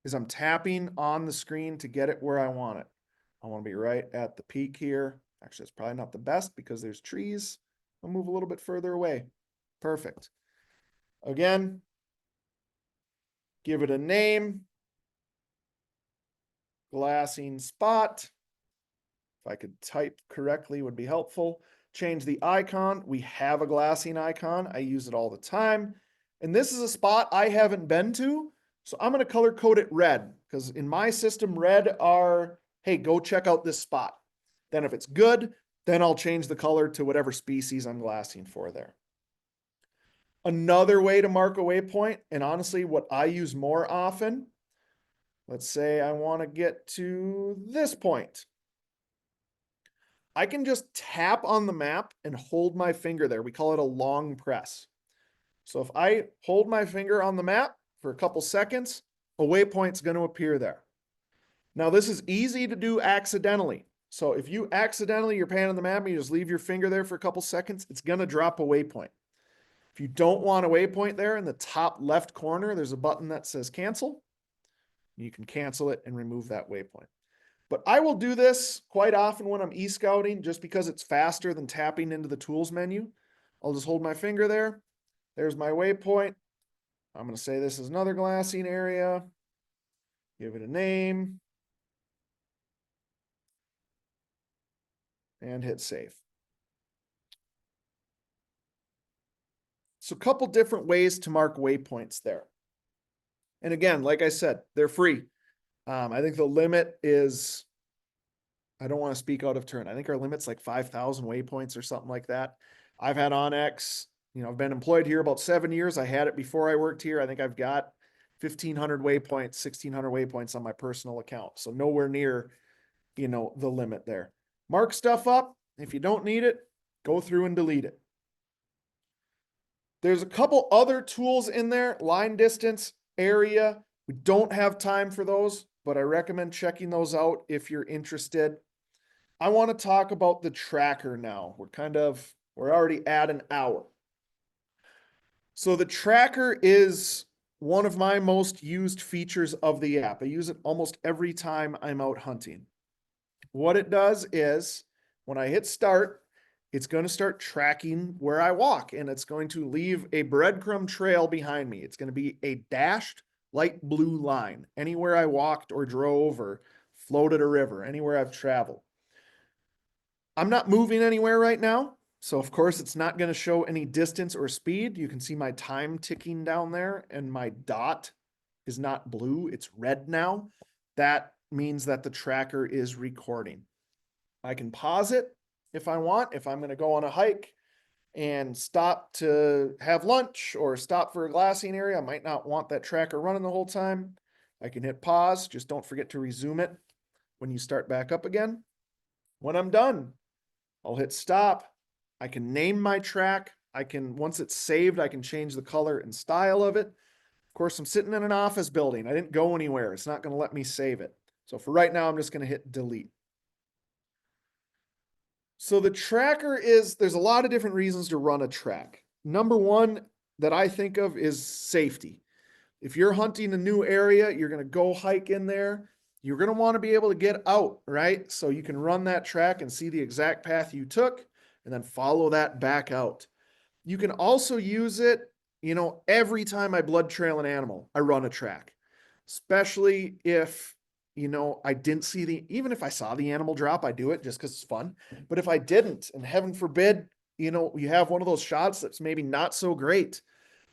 is I'm tapping on the screen to get it where I want it. I want to be right at the peak here. Actually, it's probably not the best because there's trees. I'll move a little bit further away. Perfect. Again, give it a name. Glassing spot. If I could type correctly would be helpful. Change the icon. We have a glassing icon. I use it all the time. And this is a spot I haven't been to. So I'm going to color code it red because in my system, red are, hey, go check out this spot. Then if it's good, then I'll change the color to whatever species I'm glassing for there. Another way to mark a waypoint, and honestly, what I use more often, let's say I want to get to this point. I can just tap on the map and hold my finger there. We call it a long press. So if I hold my finger on the map for a couple seconds, a waypoint's going to appear there. Now this is easy to do accidentally. So if you accidentally, you're panning the map and you just leave your finger there for a couple seconds, it's going to drop a waypoint. If you don't want a waypoint there, in the top left corner, there's a button that says cancel. You can cancel it and remove that waypoint. But I will do this quite often when I'm e-scouting just because it's faster than tapping into the tools menu. I'll just hold my finger there. There's my waypoint. I'm going to say this is another glassing area. Give it a name. And hit save. So a couple different ways to mark waypoints there. And again, like I said, they're free. I think the limit is, I don't want to speak out of turn. I think our limit's like 5,000 waypoints or something like that. I've had onX, I've been employed here about 7 years. I had it before I worked here. I think I've got 1,500 waypoints, 1,600 waypoints on my personal account. So nowhere near, the limit there. Mark stuff up. If you don't need it, go through and delete it. There's a couple other tools in there, line distance, area. We don't have time for those, but I recommend checking those out if you're interested. I want to talk about the tracker now. We're already at an hour. So the tracker is one of my most used features of the app. I use it almost every time I'm out hunting. What it does is when I hit start, it's going to start tracking where I walk, and it's going to leave a breadcrumb trail behind me. It's going to be a dashed light blue line anywhere I walked or drove or floated a river, anywhere I've traveled. I'm not moving anywhere right now, so of course it's not going to show any distance or speed. You can see my time ticking down there, and my dot is not blue, it's red now. That means that the tracker is recording. I can pause it if I want, if I'm going to go on a hike and stop to have lunch or stop for a glassing area. I might not want that tracker running the whole time. I can hit pause. Just don't forget to resume it when you start back up again. When I'm done, I'll hit stop. I can name my track. Once it's saved, I can change the color and style of it. Of course, I'm sitting in an office building. I didn't go anywhere. It's not going to let me save it. So for right now, I'm just going to hit delete. So the tracker there's a lot of different reasons to run a track. Number one that I think of is safety. If you're hunting a new area, you're going to go hike in there, you're going to want to be able to get out, right? So you can run that track and see the exact path you took and then follow that back out. You can also use it, every time I blood trail an animal, I run a track, especially if I didn't see even if I saw the animal drop, I do it just because it's fun. But if I didn't, and heaven forbid, you have one of those shots that's maybe not so great.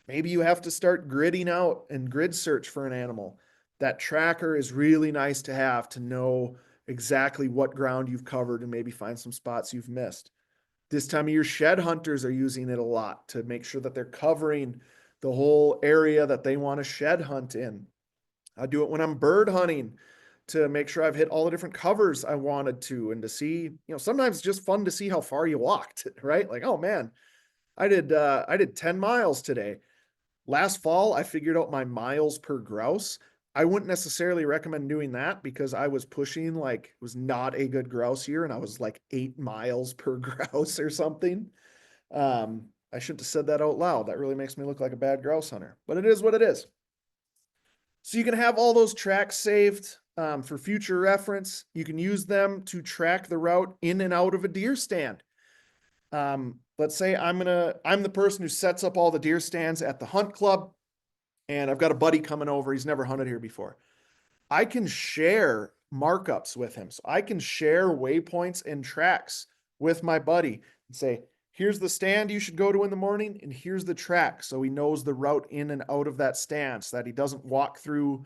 Maybe you have to start gridding out and grid search for an animal. That tracker is really nice to have to know exactly what ground you've covered and maybe find some spots you've missed. This time of year, shed hunters are using it a lot to make sure that they're covering the whole area that they want to shed hunt in. I do it when I'm bird hunting to make sure I've hit all the different covers I wanted to, and to see, sometimes it's just fun to see how far you walked, right? Like, oh man, I did 10 miles today. Last fall, I figured out my miles per grouse. I wouldn't necessarily recommend doing that because I was pushing, like, it was not a good grouse year, and I was like 8 miles per grouse or something. I shouldn't have said that out loud. That really makes me look like a bad grouse hunter, but it is what it is. So you can have all those tracks saved for future reference. You can use them to track the route in and out of a deer stand. Let's say I'm the person who sets up all the deer stands at the hunt club, and I've got a buddy coming over. He's never hunted here before. I can share markups with him. So I can share waypoints and tracks with my buddy and say, here's the stand you should go to in the morning, and here's the track. So he knows the route in and out of that stand so that he doesn't walk through,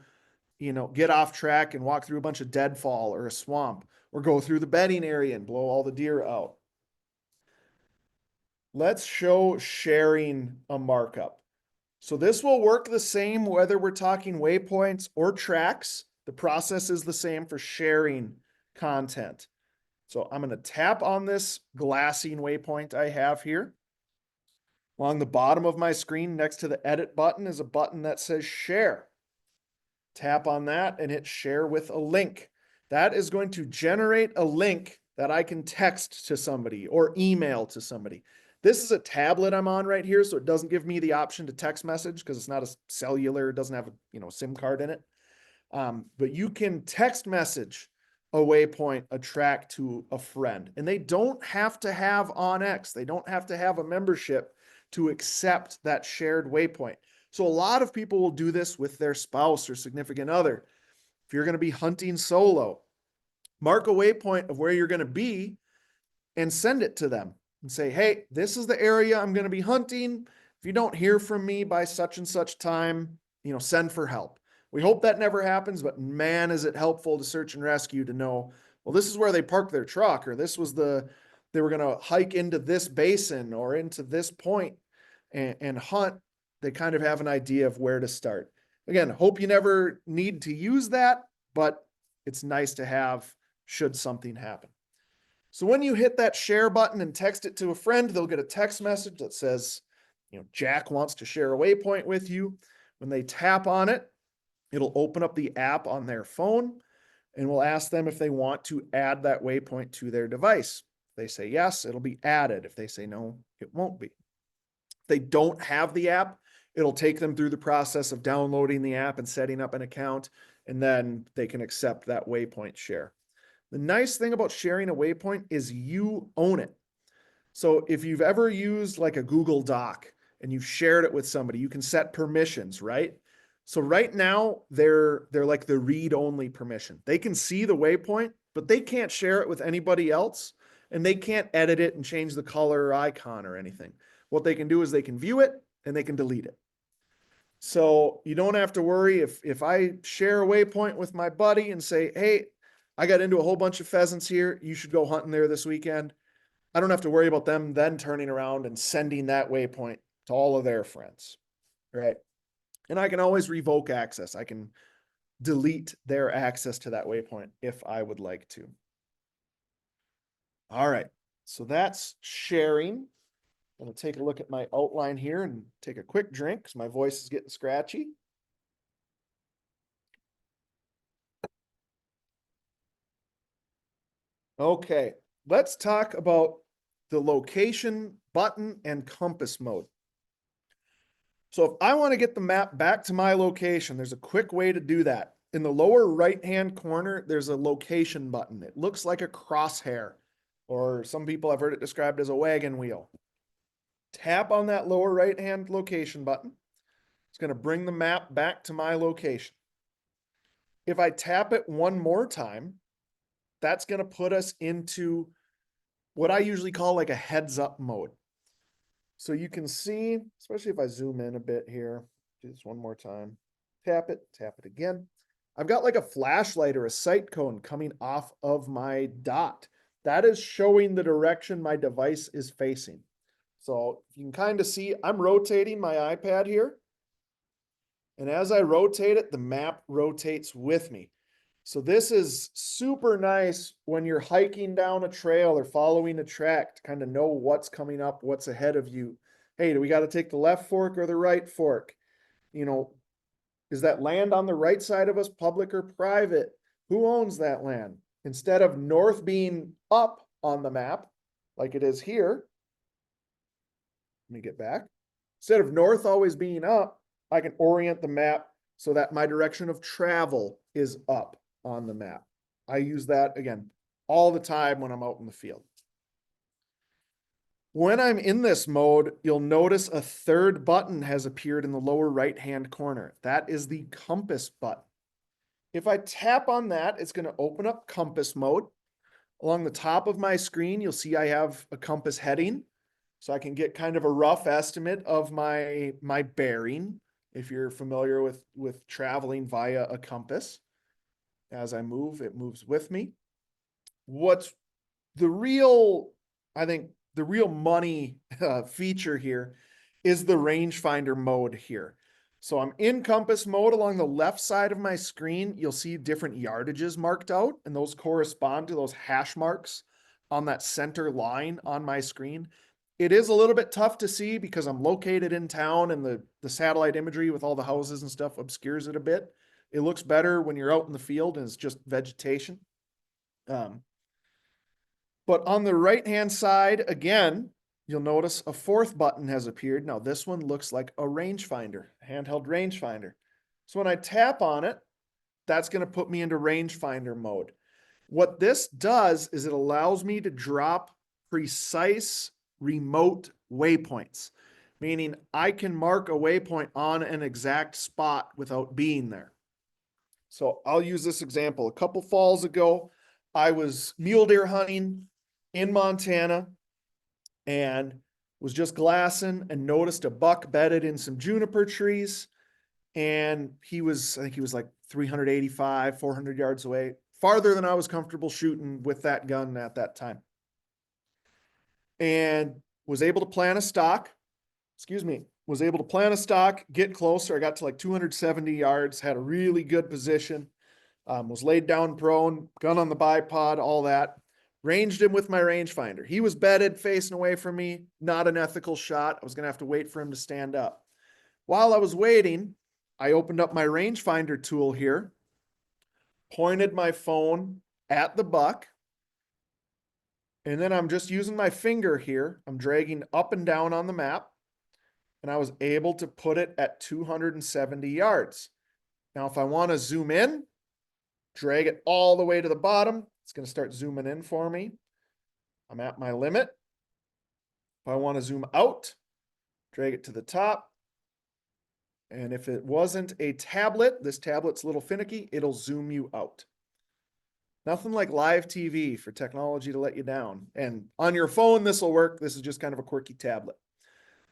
get off track and walk through a bunch of deadfall or a swamp, or go through the bedding area and blow all the deer out. Let's show sharing a markup. So this will work the same whether we're talking waypoints or tracks. The process is the same for sharing content. So I'm going to tap on this glassing waypoint I have here. Along the bottom of my screen next to the edit button is a button that says share. Tap on that and hit share with a link. That is going to generate a link that I can text to somebody or email to somebody. This is a tablet I'm on right here, so it doesn't give me the option to text message because it's not a cellular, it doesn't have a SIM card in it. But you can text message a waypoint, a track to a friend, and they don't have to have onX. They don't have to have a membership to accept that shared waypoint. So a lot of people will do this with their spouse or significant other. If you're going to be hunting solo, mark a waypoint of where you're going to be and send it to them and say, hey, this is the area I'm going to be hunting. If you don't hear from me by such and such time, send for help. We hope that never happens, but man, is it helpful to search and rescue to know, well, this is where they parked their truck, or this was they were going to hike into this basin or into this point and hunt. They kind of have an idea of where to start. Again, hope you never need to use that, but it's nice to have should something happen. So when you hit that share button and text it to a friend, they'll get a text message that says, Jack wants to share a waypoint with you. When they tap on it, it'll open up the app on their phone and we'll ask them if they want to add that waypoint to their device. If they say yes, it'll be added. If they say no, it won't be. If they don't have the app, it'll take them through the process of downloading the app and setting up an account, and then they can accept that waypoint share. The nice thing about sharing a waypoint is you own it. So if you've ever used like a Google Doc and you've shared it with somebody, you can set permissions, right? So right now they're like the read-only permission. They can see the waypoint, but they can't share it with anybody else, and they can't edit it and change the color or icon or anything. What they can do is they can view it and they can delete it. So you don't have to worry if I share a waypoint with my buddy and say, hey, I got into a whole bunch of pheasants here, you should go hunting there this weekend. I don't have to worry about them then turning around and sending that waypoint to all of their friends, right? And I can always revoke access. I can delete their access to that waypoint if I would like to. All right, so that's sharing. I'm going to take a look at my outline here and take a quick drink because my voice is getting scratchy. Okay, let's talk about the location button and compass mode. So if I want to get the map back to my location, there's a quick way to do that. In the lower right-hand corner, there's a location button. It looks like a crosshair, or some people have heard it described as a wagon wheel. Tap on that lower right-hand location button. It's going to bring the map back to my location. If I tap it one more time, that's going to put us into what I usually call like a heads up mode. So you can see, especially if I zoom in a bit here, do this one more time, tap it again. I've got like a flashlight or a sight cone coming off of my dot. That is showing the direction my device is facing. So you can kind of see, I'm rotating my iPad here. And as I rotate it, the map rotates with me. So this is super nice when you're hiking down a trail or following a track to kind of know what's coming up, what's ahead of you. Hey, do we got to take the left fork or the right fork? Is that land on the right side of us public or private? Who owns that land? Instead of north being up on the map, like it is here, let me get back. Instead of north always being up, I can orient the map so that my direction of travel is up on the map. I use that again all the time when I'm out in the field. When I'm in this mode, you'll notice a third button has appeared in the lower right-hand corner. That is the compass button. If I tap on that, it's going to open up compass mode. Along the top of my screen, you'll see I have a compass heading, so I can get kind of a rough estimate of my bearing if you're familiar with traveling via a compass. As I move, it moves with me. What's the real, I think, the real money feature here is the rangefinder mode here. So I'm in compass mode. Along the left side of my screen, you'll see different yardages marked out, and those correspond to those hash marks on that center line on my screen. It is a little bit tough to see because I'm located in town and the satellite imagery with all the houses and stuff obscures it a bit. It looks better when you're out in the field and it's just vegetation. Um, but on the right-hand side, again, you'll notice a fourth button has appeared. Now this one looks like a rangefinder, a handheld rangefinder. So when I tap on it, that's going to put me into rangefinder mode. What this does is it allows me to drop precise remote waypoints, meaning I can mark a waypoint on an exact spot without being there. So I'll use this example. A couple falls ago, I was mule deer hunting in Montana and was just glassing and noticed a buck bedded in some juniper trees. And I think he was like 385, 400 yards away, farther than I was comfortable shooting with that gun at that time. And was able to plant a stock, get closer. I got to like 270 yards, had a really good position, was laid down prone, gun on the bipod, all that. Ranged him with my rangefinder. He was bedded facing away from me, not an ethical shot. I was going to have to wait for him to stand up. While I was waiting, I opened up my rangefinder tool here, pointed my phone at the buck, and then I'm just using my finger here. I'm dragging up and down on the map, and I was able to put it at 270 yards. Now, if I want to zoom in, drag it all the way to the bottom, it's going to start zooming in for me. I'm at my limit. If I want to zoom out, drag it to the top. And if it wasn't a tablet, this tablet's a little finicky, it'll zoom you out. Nothing like live TV for technology to let you down. And on your phone, this will work. This is just kind of a quirky tablet.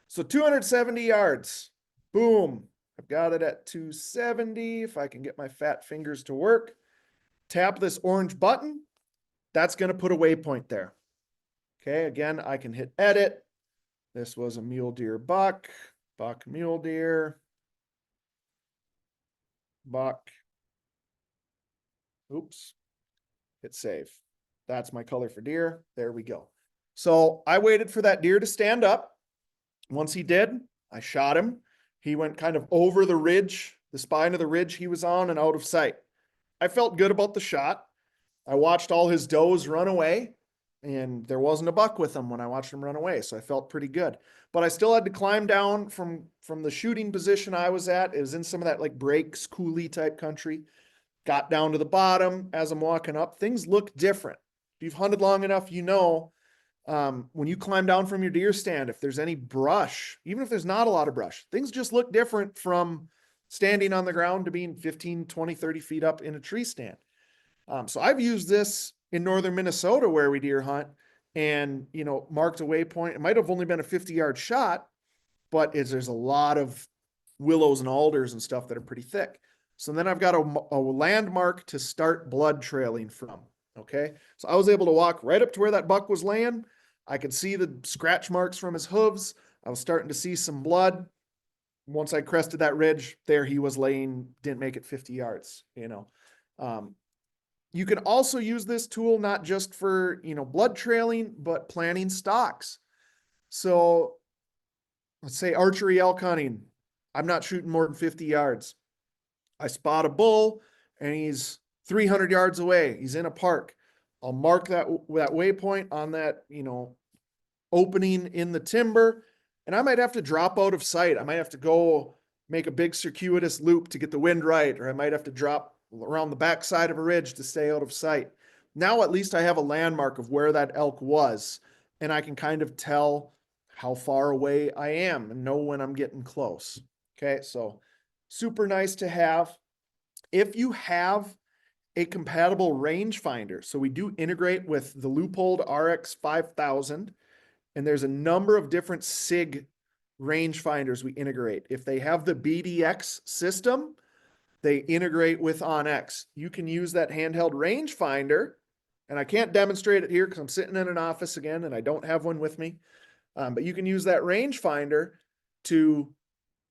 So 270 yards, boom. I've got it at 270. If I can get my fat fingers to work, tap this orange button, that's going to put a waypoint there. Okay, again, I can hit edit. This was a mule deer buck, mule deer, buck. Oops, hit save. That's my color for deer. There we go. So I waited for that deer to stand up. Once he did, I shot him. He went kind of over the ridge, the spine of the ridge he was on and out of sight. I felt good about the shot. I watched all his does run away, and there wasn't a buck with him when I watched him run away, so I felt pretty good. But I still had to climb down from the shooting position I was at. It was in some of that like breaks, coulee type country. Got down to the bottom as I'm walking up. Things look different. If you've hunted long enough, you know when you climb down from your deer stand, if there's any brush, even if there's not a lot of brush, things just look different from standing on the ground to being 15, 20, 30 feet up in a tree stand. So I've used this in northern Minnesota where we deer hunt and, marked a waypoint. It might have only been a 50-yard shot, but there's a lot of willows and alders and stuff that are pretty thick. So then I've got a landmark to start blood trailing from. Okay. So I was able to walk right up to where that buck was laying. I could see the scratch marks from his hooves. I was starting to see some blood. Once I crested that ridge, there he was laying, didn't make it 50 yards, You can also use this tool not just for, blood trailing, but planting stalks. So let's say archery elk hunting. I'm not shooting more than 50 yards. I spot a bull and he's 300 yards away. He's in a park. I'll mark that waypoint on that, opening in the timber, and I might have to drop out of sight. I might have to go make a big circuitous loop to get the wind right, or I might have to drop around the backside of a ridge to stay out of sight. Now at least I have a landmark of where that elk was, and I can kind of tell how far away I am and know when I'm getting close. Okay, so super nice to have. If you have a compatible rangefinder, so we do integrate with the Leupold RX 5000, and there's a number of different SIG rangefinders we integrate. If they have the BDX system, they integrate with onX. You can use that handheld rangefinder, and I can't demonstrate it here because I'm sitting in an office again and I don't have one with me. But you can use that rangefinder to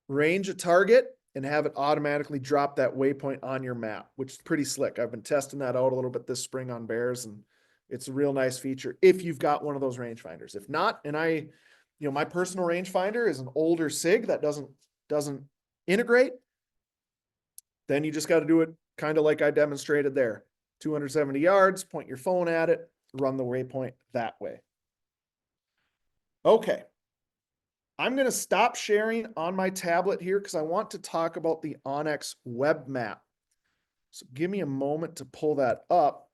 range a target and have it automatically drop that waypoint on your map, which is pretty slick. I've been testing that out a little bit this spring on bears, and it's a real nice feature if you've got one of those rangefinders. If not, and I my personal rangefinder is an older SIG that doesn't integrate. Then you just got to do it kind of like I demonstrated there. 270 yards, point your phone at it, run the waypoint that way. Okay. I'm going to stop sharing on my tablet here because I want to talk about the onX web map. So give me a moment to pull that up.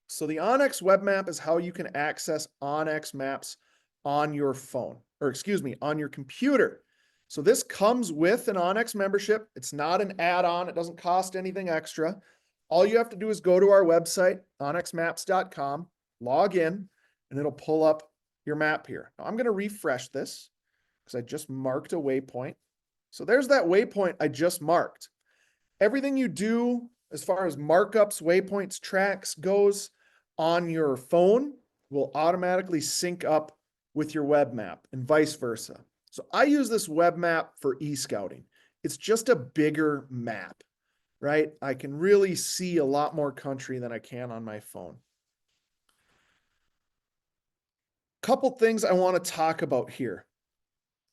So the onX web map is how you can access onX maps on your phone, or excuse me, on your computer. So this comes with an onX membership. It's not an add-on. It doesn't cost anything extra. All you have to do is go to our website, onxmaps.com, log in, and it'll pull up your map here. Now I'm going to refresh this because I just marked a waypoint. So there's that waypoint I just marked. Everything you do as far as markups, waypoints, tracks goes on your phone will automatically sync up with your web map and vice versa. So I use this web map for e-scouting. It's just a bigger map, right? I can really see a lot more country than I can on my phone. Couple things I want to talk about here.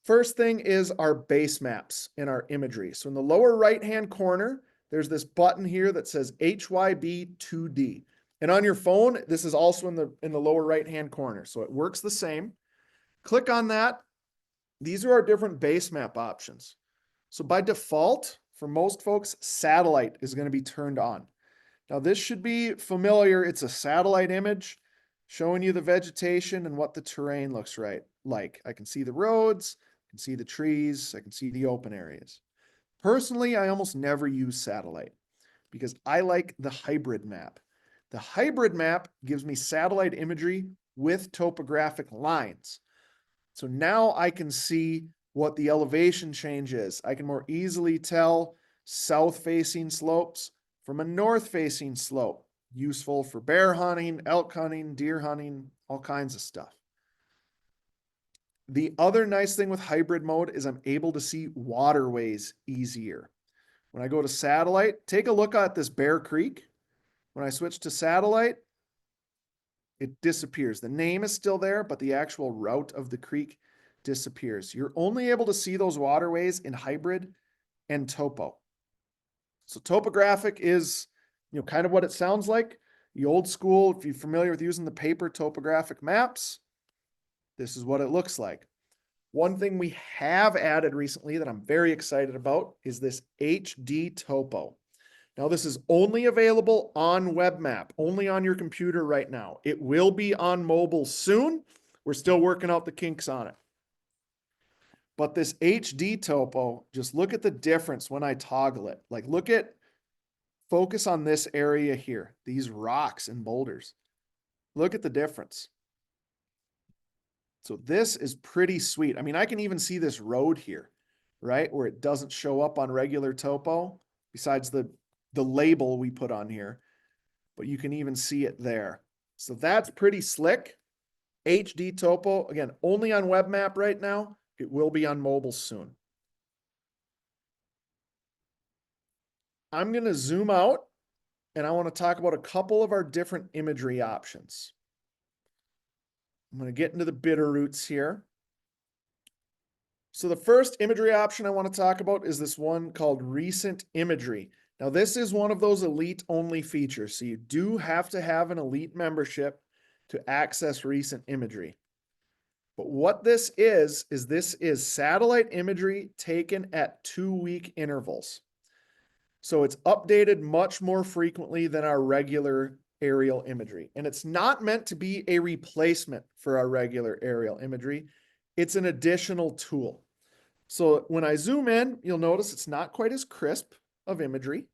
First thing is our base maps in our imagery. So in the lower right-hand corner, there's this button here that says HYB 2D. And on your phone, this is also in the lower right-hand corner. So it works the same. Click on that. These are our different base map options. So by default, for most folks, satellite is going to be turned on. Now this should be familiar. It's a satellite image showing you the vegetation and what the terrain looks like. I can see the roads, I can see the trees, I can see the open areas. Personally, I almost never use satellite because I like the hybrid map. The hybrid map gives me satellite imagery with topographic lines. So now I can see what the elevation change is. I can more easily tell south-facing slopes from a north-facing slope. Useful for bear hunting, elk hunting, deer hunting, all kinds of stuff. The other nice thing with hybrid mode is I'm able to see waterways easier. When I go to satellite, take a look at this Bear Creek. When I switch to satellite, it disappears. The name is still there, but the actual route of the creek disappears. You're only able to see those waterways in hybrid and topo. So topographic is, kind of what it sounds like. The old school, if you're familiar with using the paper topographic maps, this is what it looks like. One thing we have added recently that I'm very excited about is this HD topo. Now this is only available on web map, only on your computer right now. It will be on mobile soon. We're still working out the kinks on it. But this HD topo, just look at the difference when I toggle it. Like focus on this area here, these rocks and boulders. Look at the difference. So this is pretty sweet. I mean, I can even see this road here, right? Where it doesn't show up on regular topo, besides the label we put on here, but you can even see it there. So that's pretty slick. HD topo, again, only on web map right now. It will be on mobile soon. I'm going to zoom out and I want to talk about a couple of our different imagery options. I'm going to get into the Bitterroots here. So the first imagery option I want to talk about is this one called recent imagery. Now this is one of those elite only features. So you do have to have an elite membership to access recent imagery. But what this is this is satellite imagery taken at 2-week intervals. So it's updated much more frequently than our regular aerial imagery. And it's not meant to be a replacement for our regular aerial imagery. It's an additional tool. So when I zoom in, you'll notice it's not quite as crisp of imagery,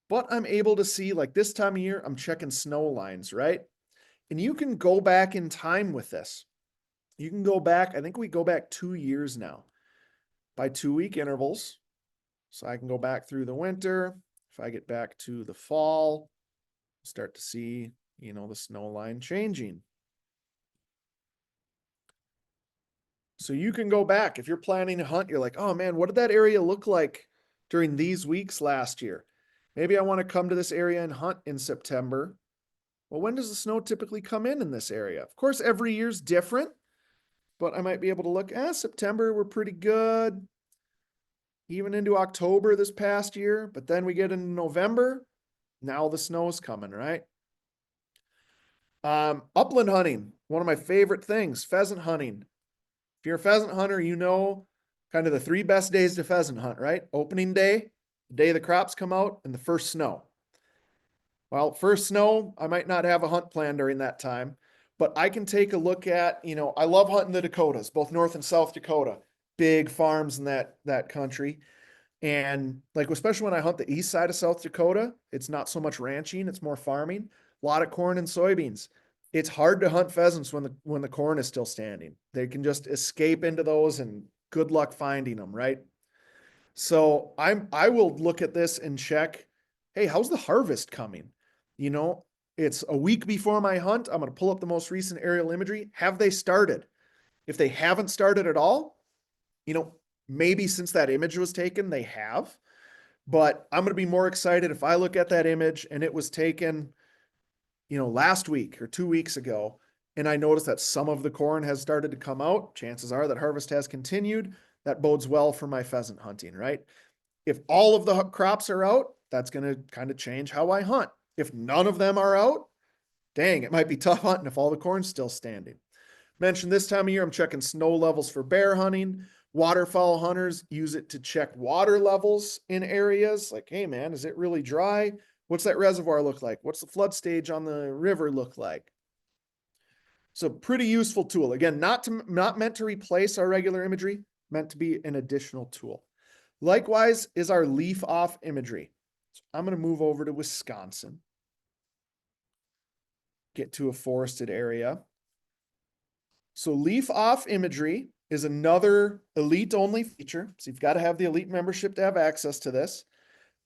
but I'm able to see, like this time of year, I'm checking snow lines, right? And you can go back in time with this. You can go back, I think we go back 2 years now by 2-week intervals. So I can go back through the winter. If I get back to the fall, start to see, the snow line changing. So you can go back. If you're planning to hunt, you're like, oh man, what did that area look like during these weeks last year? Maybe I want to come to this area and hunt in September. Well, when does the snow typically come in this area? Of course, every year's different, but I might be able to look, September, we're pretty good. Even into October this past year, but then we get into November, now the snow's coming, right? Upland hunting, one of my favorite things, pheasant hunting. If you're a pheasant hunter, you know kind of the 3 best days to pheasant hunt, right? Opening day, the day the crops come out, and the first snow. Well, first snow, I might not have a hunt plan during that time, but I can take a look at, I love hunting the Dakotas, both North and South Dakota, big farms in that country. And like, especially when I hunt the east side of South Dakota, it's not so much ranching, it's more farming, a lot of corn and soybeans. It's hard to hunt pheasants when the corn is still standing. They can just escape into those and good luck finding them, right? So I will look at this and check, hey, how's the harvest coming? You know, it's a week before my hunt. I'm going to pull up the most recent aerial imagery. Have they started? If they haven't started at all, you know, maybe since that image was taken, they have. But I'm going to be more excited if I look at that image and it was taken, last week or 2 weeks ago, and I notice that some of the corn has started to come out. Chances are that harvest has continued. That bodes well for my pheasant hunting, right? If all of the crops are out, that's going to kind of change how I hunt. If none of them are out, dang, it might be tough hunting if all the corn's still standing. Mentioned this time of year, I'm checking snow levels for bear hunting. Waterfowl hunters use it to check water levels in areas like, hey man, is it really dry? What's that reservoir look like? What's the flood stage on the river look like? So pretty useful tool. Again, not meant to replace our regular imagery, meant to be an additional tool. Likewise is our leaf off imagery. So I'm going to move over to Wisconsin, get to a forested area. So leaf off imagery is another elite only feature. So you've got to have the elite membership to have access to this.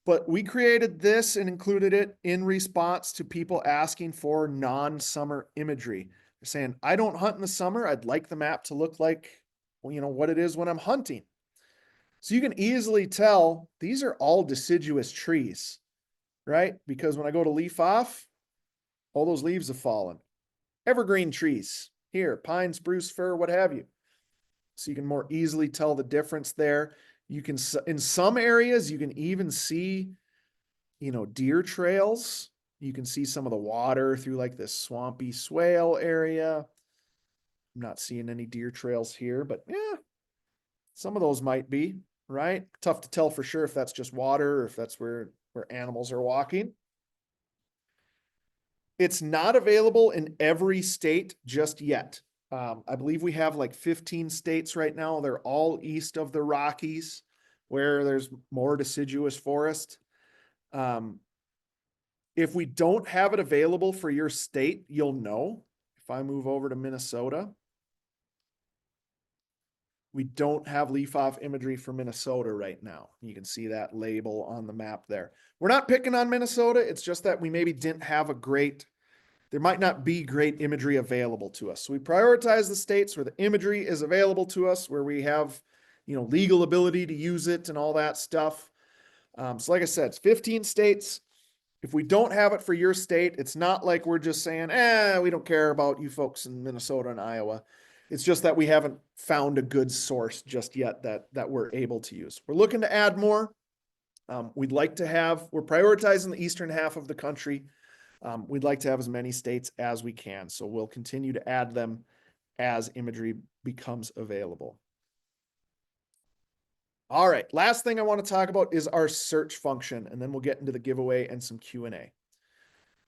But we created this and included it in response to people asking for non-summer imagery. They're saying, I don't hunt in the summer. I'd like the map to look like, what it is when I'm hunting. So you can easily tell these are all deciduous trees, right? Because when I go to leaf off, all those leaves have fallen. Evergreen trees here, pine, spruce, fir, what have you. So you can more easily tell the difference there. You can, in some areas, you can even see, deer trails. You can see some of the water through like this swampy swale area. I'm not seeing any deer trails here, but yeah, some of those might be, right? Tough to tell for sure if that's just water or if that's where animals are walking. It's not available in every state just yet. I believe we have like 15 states right now. They're all east of the Rockies where there's more deciduous forest. If we don't have it available for your state, you'll know. If I move over to Minnesota, we don't have leaf off imagery for Minnesota right now. You can see that label on the map there. We're not picking on Minnesota. It's just that we maybe didn't have there might not be great imagery available to us. So we prioritize the states where the imagery is available to us, where we have, legal ability to use it and all that stuff. So like I said, it's 15 states. If we don't have it for your state, it's not like we're just saying, we don't care about you folks in Minnesota and Iowa. It's just that we haven't found a good source just yet that we're able to use. We're looking to add more. We're prioritizing the eastern half of the country. We'd like to have as many states as we can. So we'll continue to add them as imagery becomes available. All right, last thing I want to talk about is our search function, and then we'll get into the giveaway and some Q&A.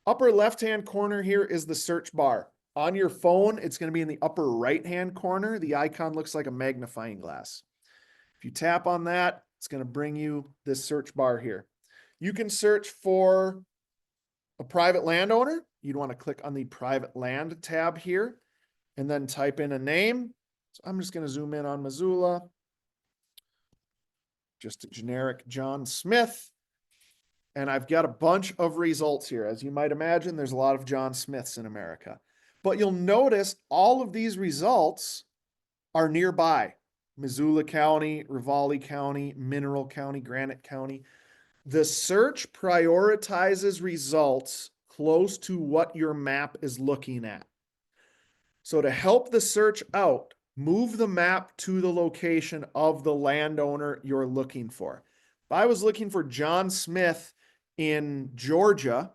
Upper left-hand corner here is the search bar. On your phone, it's going to be in the upper right-hand corner. The icon looks like a magnifying glass. If you tap on that, it's going to bring you this search bar here. You can search for a private landowner. You'd want to click on the private land tab here and then type in a name. So I'm just going to zoom in on Missoula. Just a generic John Smith. And I've got a bunch of results here. As you might imagine, there's a lot of John Smiths in America. But you'll notice all of these results are nearby. Missoula County, Ravalli County, Mineral County, Granite County. The search prioritizes results close to what your map is looking at. So to help the search out, move the map to the location of the landowner you're looking for. If I was looking for John Smith in Georgia,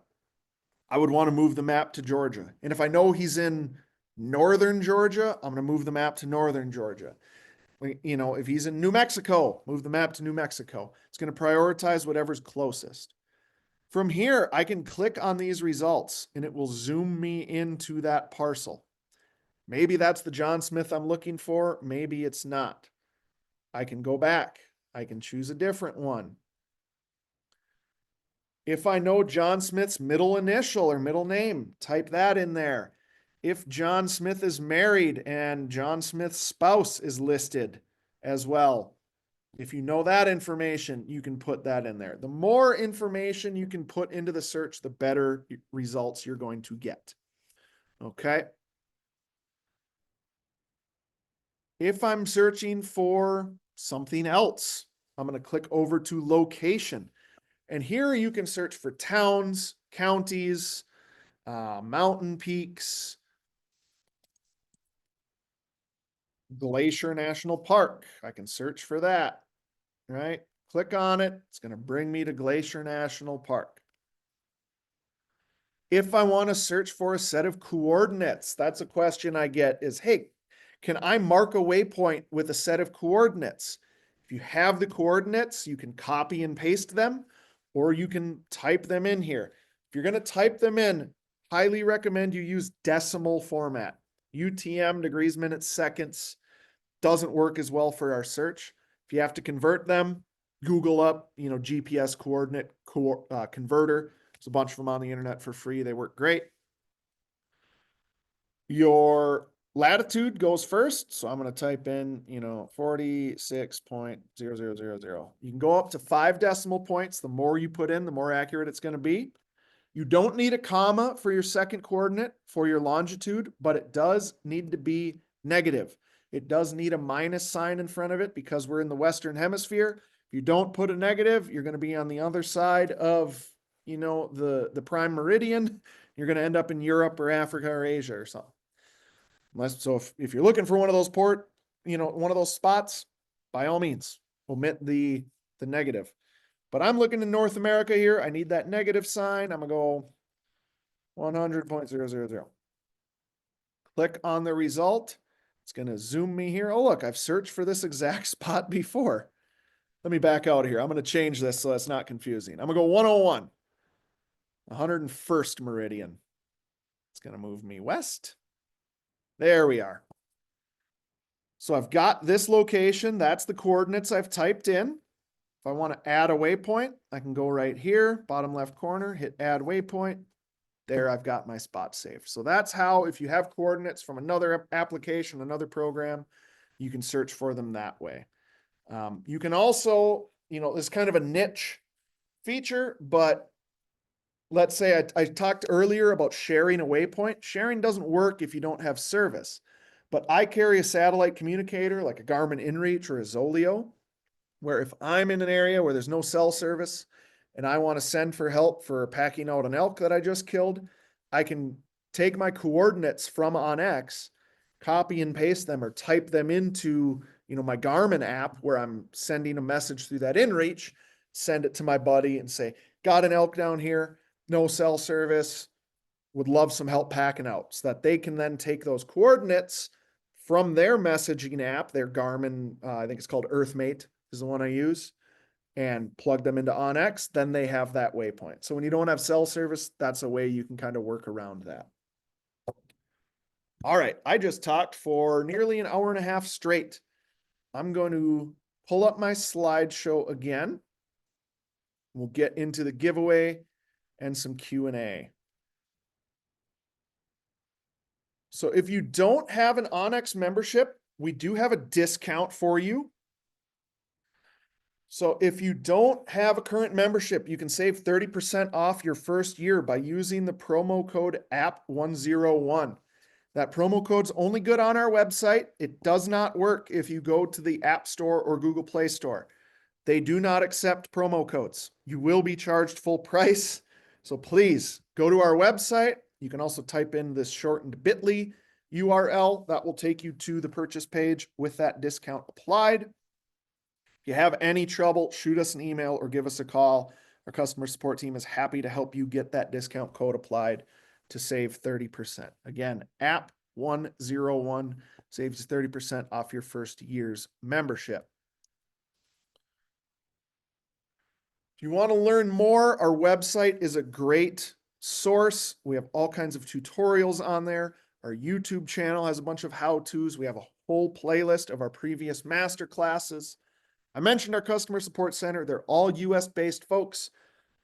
I would want to move the map to Georgia. And if I know he's in northern Georgia, I'm going to move the map to northern Georgia. If he's in New Mexico, move the map to New Mexico. It's going to prioritize whatever's closest. From here, I can click on these results and it will zoom me into that parcel. Maybe that's the John Smith I'm looking for. Maybe it's not. I can go back. I can choose a different one. If I know John Smith's middle initial or middle name, type that in there. If John Smith is married and John Smith's spouse is listed as well, if you know that information, you can put that in there. The more information you can put into the search, the better results you're going to get. Okay. If I'm searching for something else, I'm going to click over to location. And here you can search for towns, counties, mountain peaks, Glacier National Park. I can search for that, right? Click on it. It's going to bring me to Glacier National Park. If I want to search for a set of coordinates, that's a question I get is, hey, can I mark a waypoint with a set of coordinates? If you have the coordinates, you can copy and paste them, or you can type them in here. If you're going to type them in, highly recommend you use decimal format. UTM, degrees, minutes, seconds, doesn't work as well for our search. If you have to convert them, Google up, GPS coordinate converter. There's a bunch of them on the internet for free. They work great. Your latitude goes first. So I'm going to type in, 46.0000. You can go up to 5 decimal points. The more you put in, the more accurate it's going to be. You don't need a comma for your second coordinate for your longitude, but it does need to be negative. It does need a minus sign in front of it because we're in the Western Hemisphere. If you don't put a negative, you're going to be on the other side of, the prime meridian. You're going to end up in Europe or Africa or Asia or something. So if you're looking for one of those one of those spots, by all means, omit the negative. But I'm looking in North America here. I need that negative sign. I'm going to go 100.000. Click on the result. It's going to zoom me here. Oh, look, I've searched for this exact spot before. Let me back out here. I'm going to change this so it's not confusing. I'm going to go 101, 101st meridian. It's going to move me west. There we are. So I've got this location. That's the coordinates I've typed in. If I want to add a waypoint, I can go right here, bottom left corner, hit add waypoint. There, I've got my spot saved. So that's how, if you have coordinates from another application, another program, you can search for them that way. You can also, it's kind of a niche feature, but let's say I talked earlier about sharing a waypoint. Sharing doesn't work if you don't have service, but I carry a satellite communicator like a Garmin InReach or a Zoleo, where if I'm in an area where there's no cell service and I want to send for help for packing out an elk that I just killed, I can take my coordinates from onX, copy and paste them or type them into, my Garmin app where I'm sending a message through that InReach, send it to my buddy and say, got an elk down here, no cell service, would love some help packing out, so that they can then take those coordinates from their messaging app, their Garmin, I think it's called Earthmate is the one I use, and plug them into onX, then they have that waypoint. So when you don't have cell service, that's a way you can kind of work around that. All right, I just talked for nearly an hour and a half straight. I'm going to pull up my slideshow again. We'll get into the giveaway and some Q&A. So if you don't have an onX membership, we do have a discount for you. So if you don't have a current membership, you can save 30% off your first year by using the promo code app101. That promo code's only good on our website. It does not work if you go to the App Store or Google Play Store. They do not accept promo codes. You will be charged full price. So please go to our website. You can also type in this shortened bit.ly. URL. That will take you to the purchase page with that discount applied. If you have any trouble, shoot us an email or give us a call. Our customer support team is happy to help you get that discount code applied to save 30%. Again, app 101 saves you 30% off your first year's membership. If you want to learn more, our website is a great source. We have all kinds of tutorials on there. Our YouTube channel has a bunch of how-tos. We have a whole playlist of our previous master classes. I mentioned our customer support center. They're all US-based folks.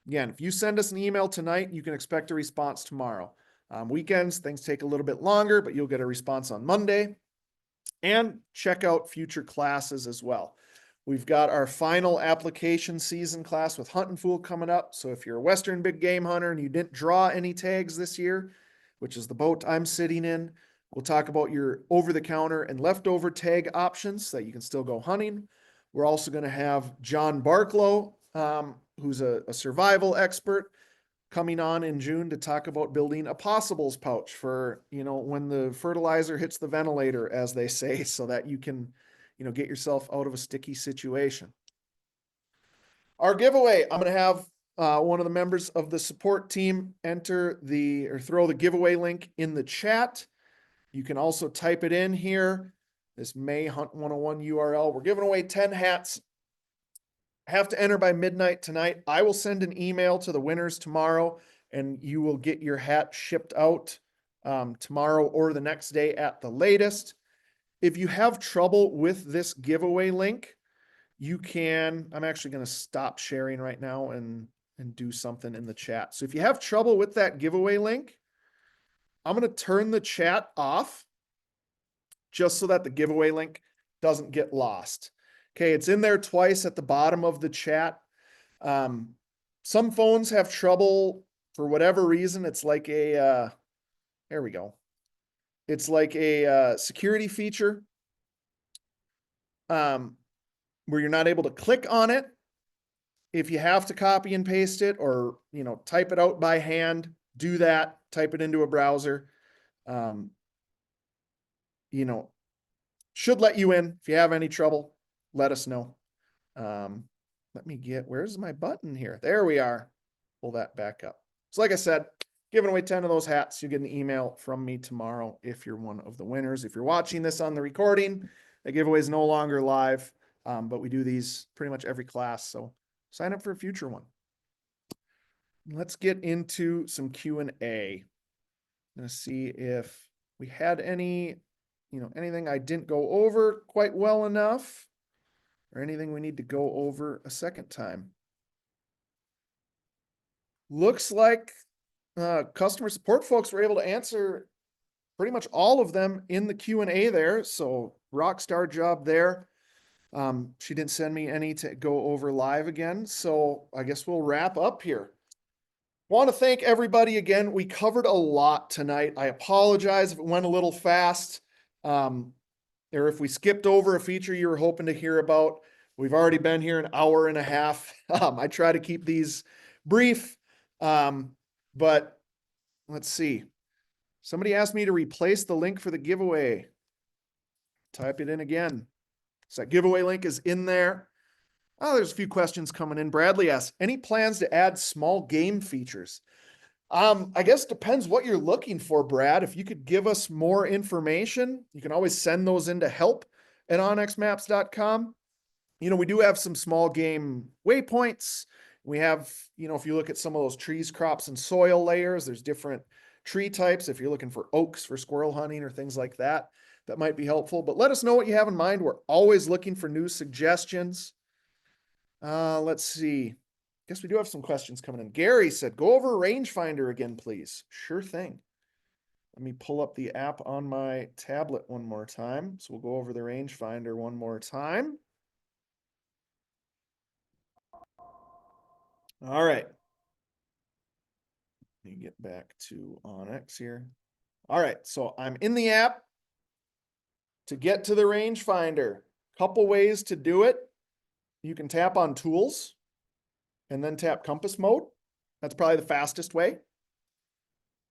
Again, if you send us an email tonight, you can expect a response tomorrow. Weekends, things take a little bit longer, but you'll get a response on Monday. And check out future classes as well. We've got our final application season class with Hunt and Fool coming up. So if you're a Western big game hunter and you didn't draw any tags this year, which is the boat I'm sitting in, we'll talk about your over-the-counter and leftover tag options so that you can still go hunting. We're also going to have John Barklow, who's a survival expert, coming on in June to talk about building a possibles pouch for, when the fertilizer hits the ventilator, as they say, so that you can, get yourself out of a sticky situation. Our giveaway, I'm going to have one of the members of the support team throw the giveaway link in the chat. You can also type it in here, this May Hunt 101 URL. We're giving away 10 hats. Have to enter by midnight tonight. I will send an email to the winners tomorrow, and you will get your hat shipped out tomorrow or the next day at the latest. If you have trouble with this giveaway link, I'm actually going to stop sharing right now and do something in the chat. So if you have trouble with that giveaway link, I'm going to turn the chat off just so that the giveaway link doesn't get lost. Okay, it's in there twice at the bottom of the chat. Some phones have trouble for whatever reason. It's like there we go. It's like a security feature where you're not able to click on it. If you have to copy and paste it or, type it out by hand, do that, type it into a browser. Should let you in. If you have any trouble, let us know. Where's my button here? There we are. Pull that back up. So like I said, giving away 10 of those hats. You get an email from me tomorrow if you're one of the winners. If you're watching this on the recording, the giveaway is no longer live, but we do these pretty much every class. So sign up for a future one. Let's get into some Q&A. I'm going to see if we had anything I didn't go over quite well enough or anything we need to go over a second time. Looks like customer support folks were able to answer pretty much all of them in the Q&A there. So rockstar job there. She didn't send me any to go over live again. So I guess we'll wrap up here. Want to thank everybody again. We covered a lot tonight. I apologize if it went a little fast, or if we skipped over a feature you were hoping to hear about. We've already been here an hour and a half. I try to keep these brief, but let's see. Somebody asked me to replace the link for the giveaway. Type it in again. So that giveaway link is in there. Oh, there's a few questions coming in. Bradley asks, any plans to add small game features? I guess depends what you're looking for, Brad. If you could give us more information, you can always send those into help@onxmaps.com. We do have some small game waypoints. We have, if you look at some of those trees, crops, and soil layers, there's different tree types. If you're looking for oaks for squirrel hunting or things like that, that might be helpful. But let us know what you have in mind. We're always looking for new suggestions. Let's see. Guess we do have some questions coming in. Gary said, go over rangefinder again, please. Sure thing. Let me pull up the app on my tablet one more time. So we'll go over the rangefinder one more time. All right. Let me get back to onX here. All right. So I'm in the app. To get to the rangefinder, couple ways to do it. You can tap on tools and then tap compass mode. That's probably the fastest way.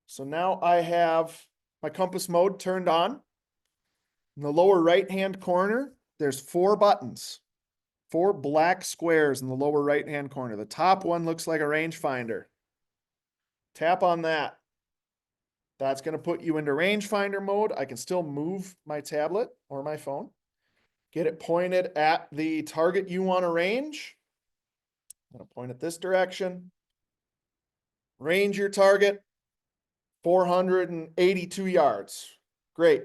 So now I have my compass mode turned on. In the lower right-hand corner, there's 4 buttons, 4 black squares in the lower right-hand corner. The top one looks like a rangefinder. Tap on that. That's going to put you into rangefinder mode. I can still move my tablet or my phone. Get it pointed at the target you want to range. I'm going to point it this direction. Range your target, 482 yards. Great.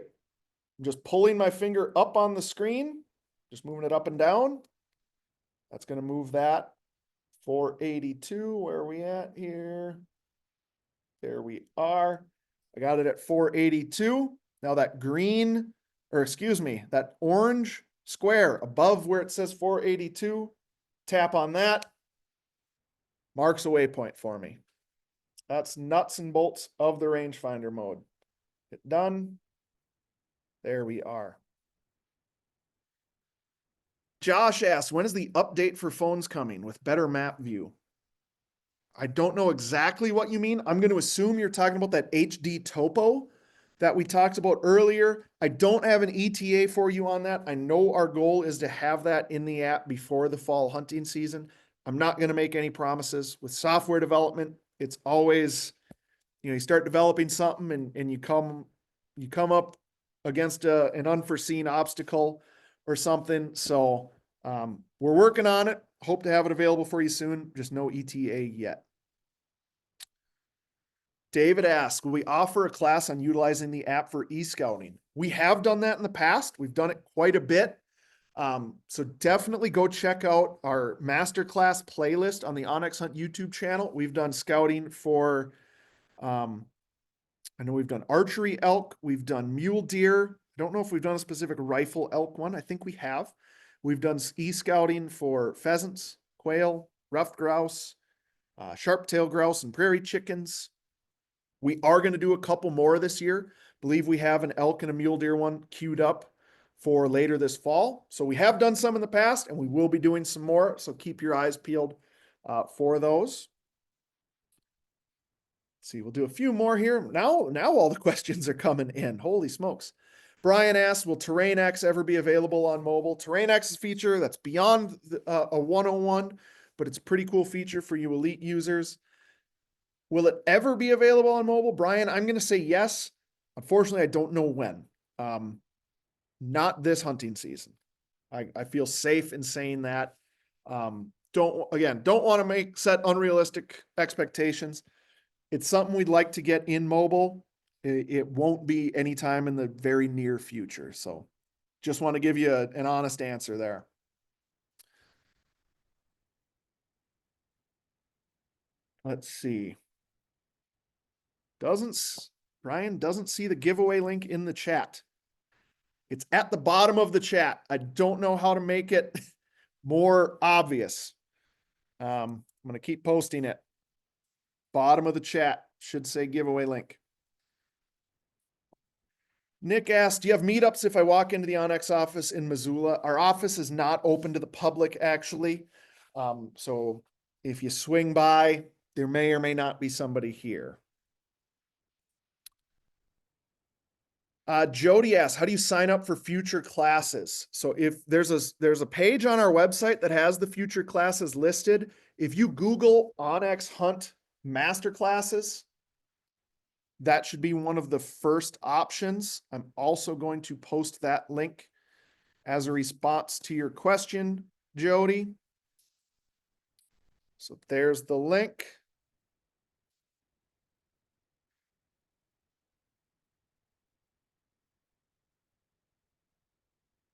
I'm just pulling my finger up on the screen, just moving it up and down. That's going to move that 482. Where are we at here? There we are. I got it at 482. Now that green, or excuse me, that orange square above where it says 482, tap on that, marks a waypoint for me. That's nuts and bolts of the rangefinder mode. Hit done. There we are. Josh asks, when is the update for phones coming with better map view? I don't know exactly what you mean. I'm going to assume you're talking about that HD topo that we talked about earlier. I don't have an ETA for you on that. I know our goal is to have that in the app before the fall hunting season. I'm not going to make any promises. With software development, it's always, you start developing something and you come up against an unforeseen obstacle or something. So we're working on it. Hope to have it available for you soon. Just no ETA yet. David asks, will we offer a class on utilizing the app for e-scouting? We have done that in the past. We've done it quite a bit. So definitely go check out our Masterclass playlist on the onX Hunt YouTube channel. We've done scouting for, I know we've done archery elk. We've done mule deer. I don't know if we've done a specific rifle elk one. I think we have. We've done e-scouting for pheasants, quail, ruffed grouse, sharp-tailed grouse, and prairie chickens. We are going to do a couple more this year. Believe we have an elk and a mule deer one queued up for later this fall. So we have done some in the past and we will be doing some more. So keep your eyes peeled for those. Let's see, we'll do a few more here. Now all the questions are coming in. Holy smokes. Brian asks, will TerrainX ever be available on mobile? TerrainX is a feature that's beyond a 101, but it's a pretty cool feature for you elite users. Will it ever be available on mobile? Brian, I'm going to say yes. Unfortunately, I don't know when. Not this hunting season. I feel safe in saying that. Don't want to set unrealistic expectations. It's something we'd like to get in mobile. It won't be anytime in the very near future. So just want to give you an honest answer there. Let's see. Brian doesn't see the giveaway link in the chat. It's at the bottom of the chat. I don't know how to make it more obvious. I'm going to keep posting it. Bottom of the chat should say giveaway link. Nick asked, do you have meetups if I walk into the onX office in Missoula? Our office is not open to the public, actually. So if you swing by, there may or may not be somebody here. Jody asks, how do you sign up for future classes? So if there's a page on our website that has the future classes listed. If you Google onX Hunt Masterclasses, that should be one of the first options. I'm also going to post that link as a response to your question, Jody. So there's the link.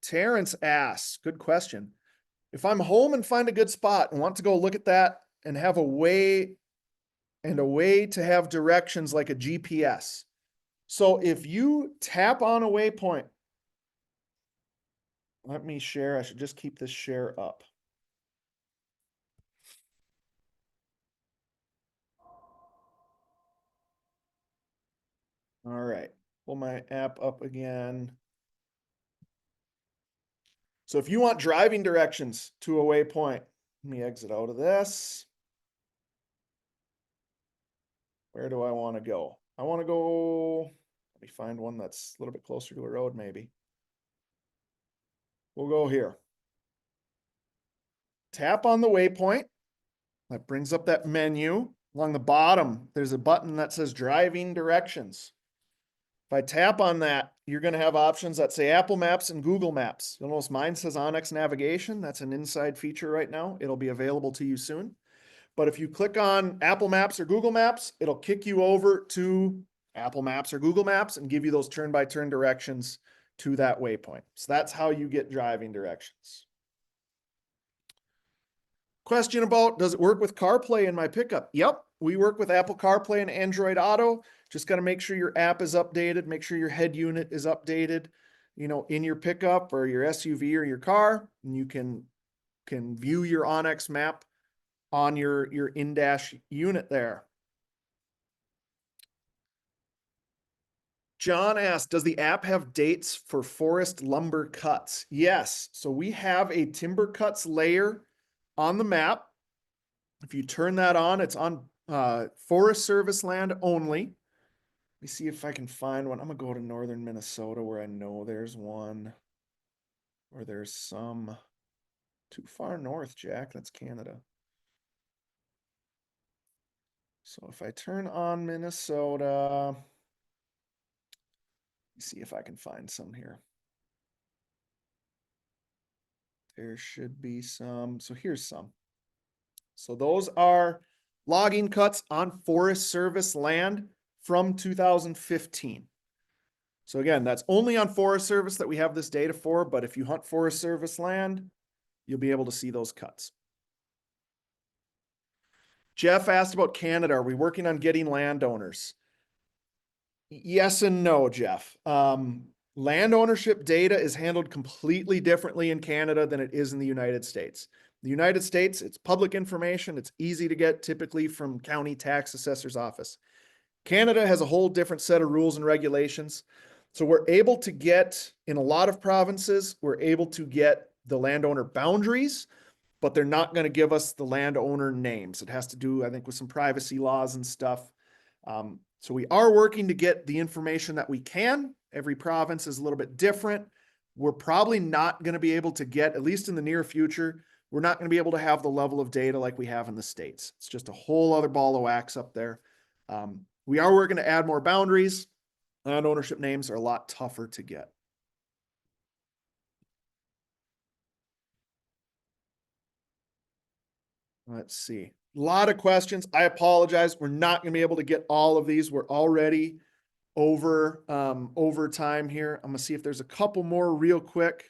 Terrence asks, good question. If I'm home and find a good spot and want to go look at that and have a way to have directions like a GPS. So if you tap on a waypoint, let me share. I should just keep this share up. All right, pull my app up again. So if you want driving directions to a waypoint, let me exit out of this. Where do I want to go? I want to go Let me find one that's a little bit closer to a road, maybe. We'll go here. Tap on the waypoint. That brings up that menu. Along the bottom, there's a button that says driving directions. If I tap on that, you're going to have options that say Apple Maps and Google Maps. You'll notice mine says onX Navigation. That's an inside feature right now. It'll be available to you soon. But if you click on Apple Maps or Google Maps, it'll kick you over to Apple Maps or Google Maps and give you those turn-by-turn directions to that waypoint. So that's how you get driving directions. Question about, does it work with CarPlay in my pickup? Yep, we work with Apple CarPlay and Android Auto. Just got to make sure your app is updated, make sure your head unit is updated, in your pickup or your SUV or your car, and you can view your onX map on your in-dash unit there. John asked, does the app have dates for forest lumber cuts? Yes. So we have a timber cuts layer on the map. If you turn that on, it's on Forest Service land only. Let me see if I can find one. I'm going to go to northern Minnesota where I know there's one. Or there's some too far north, Jack. That's Canada. So if I turn on Minnesota, let me see if I can find some here. There should be some. So here's some. So those are logging cuts on Forest Service land from 2015. So again, that's only on Forest Service that we have this data for, but if you hunt Forest Service land, you'll be able to see those cuts. Jeff asked about Canada. Are we working on getting landowners? Yes and no, Jeff. Land ownership data is handled completely differently in Canada than it is in the United States. The United States, it's public information. It's easy to get typically from county tax assessor's office. Canada has a whole different set of rules and regulations. So we're able to get, in a lot of provinces, we're able to get the landowner boundaries, but they're not going to give us the landowner names. It has to do, I think, with some privacy laws and stuff. So we are working to get the information that we can. Every province is a little bit different. We're probably not going to be able to get, at least in the near future, we're not going to be able to have the level of data like we have in the States. It's just a whole other ball of wax up there. We are working to add more boundaries. Land ownership names are a lot tougher to get. Let's see. A lot of questions. I apologize. We're not going to be able to get all of these. We're already over time here. I'm going to see if there's a couple more real quick.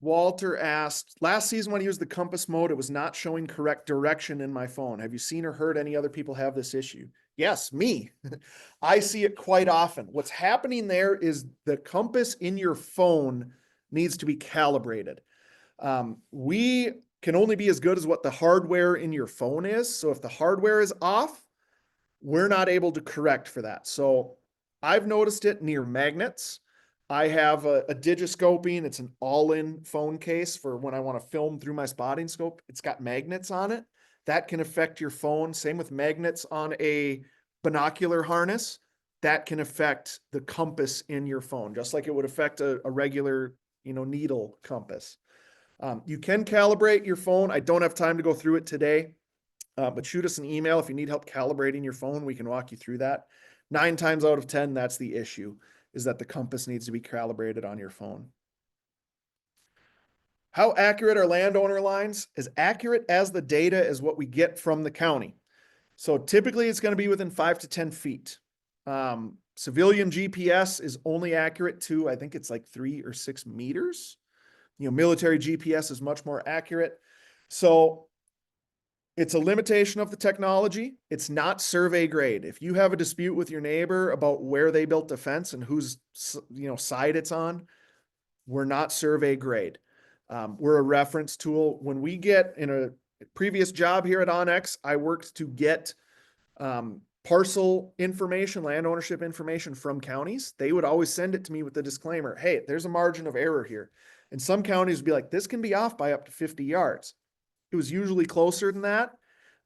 Walter asked, last season when I used the compass mode, it was not showing correct direction in my phone. Have you seen or heard any other people have this issue? Yes, me. I see it quite often. What's happening there is the compass in your phone needs to be calibrated. We can only be as good as what the hardware in your phone is. So if the hardware is off, we're not able to correct for that. So I've noticed it near magnets. I have a digiscoping. It's an all-in phone case for when I want to film through my spotting scope. It's got magnets on it. That can affect your phone. Same with magnets on a binocular harness. That can affect the compass in your phone, just like it would affect a regular, needle compass. You can calibrate your phone. I don't have time to go through it today, but shoot us an email if you need help calibrating your phone. We can walk you through that. 9 times out of 10, that's the issue, is that the compass needs to be calibrated on your phone. How accurate are landowner lines? As accurate as the data is what we get from the county. So typically it's going to be within 5 to 10 feet. Civilian GPS is only accurate to, I think it's like 3 or 6 meters. Military GPS is much more accurate. So it's a limitation of the technology. It's not survey grade. If you have a dispute with your neighbor about where they built the fence and whose side it's on, we're not survey grade. We're a reference tool. When we get in a previous job here at onX, I worked to get parcel information, land ownership information from counties. They would always send it to me with the disclaimer, hey, there's a margin of error here. And some counties would be like, this can be off by up to 50 yards. It was usually closer than that.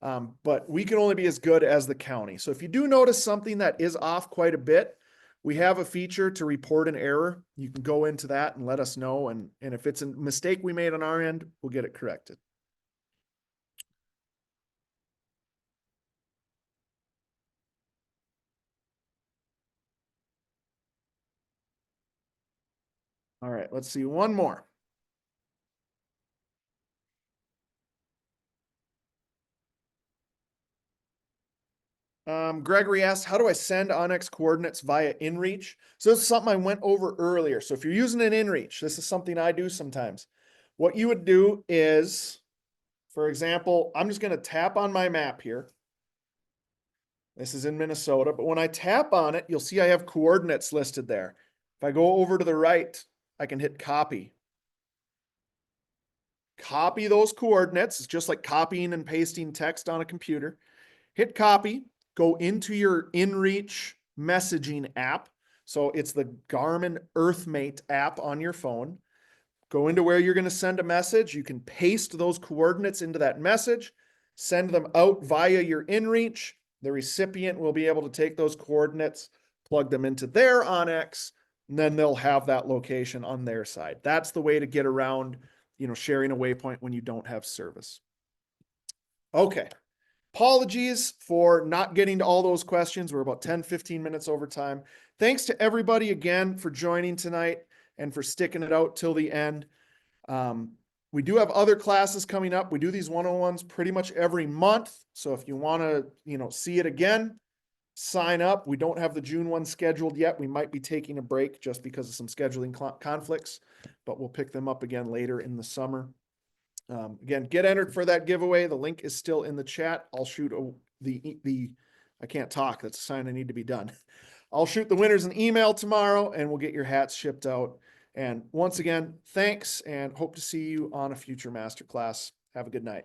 But we can only be as good as the county. So if you do notice something that is off quite a bit, we have a feature to report an error. You can go into that and let us know. And if it's a mistake we made on our end, we'll get it corrected. All right, let's see one more. Gregory asked, how do I send onX coordinates via inReach? So this is something I went over earlier. So if you're using an inReach, this is something I do sometimes. What you would do is, for example, I'm just going to tap on my map here. This is in Minnesota, but when I tap on it, you'll see I have coordinates listed there. If I go over to the right, I can hit copy. Copy those coordinates. It's just like copying and pasting text on a computer. Hit copy, go into your inReach messaging app. So it's the Garmin EarthMate app on your phone. Go into where you're going to send a message. You can paste those coordinates into that message, send them out via your inReach. The recipient will be able to take those coordinates, plug them into their onX, and then they'll have that location on their side. That's the way to get around, sharing a waypoint when you don't have service. Okay. Apologies for not getting to all those questions. We're about 10, 15 minutes over time. Thanks to everybody again for joining tonight and for sticking it out till the end. We do have other classes coming up. We do these one-on-ones pretty much every month. So if you want to, see it again, sign up. We don't have the June one scheduled yet. We might be taking a break just because of some scheduling conflicts, but we'll pick them up again later in the summer. Again, get entered for that giveaway. The link is still in the chat. I'll shoot I can't talk. That's a sign I need to be done. I'll shoot the winners an email tomorrow and we'll get your hats shipped out. And once again, thanks and hope to see you on a future masterclass. Have a good night.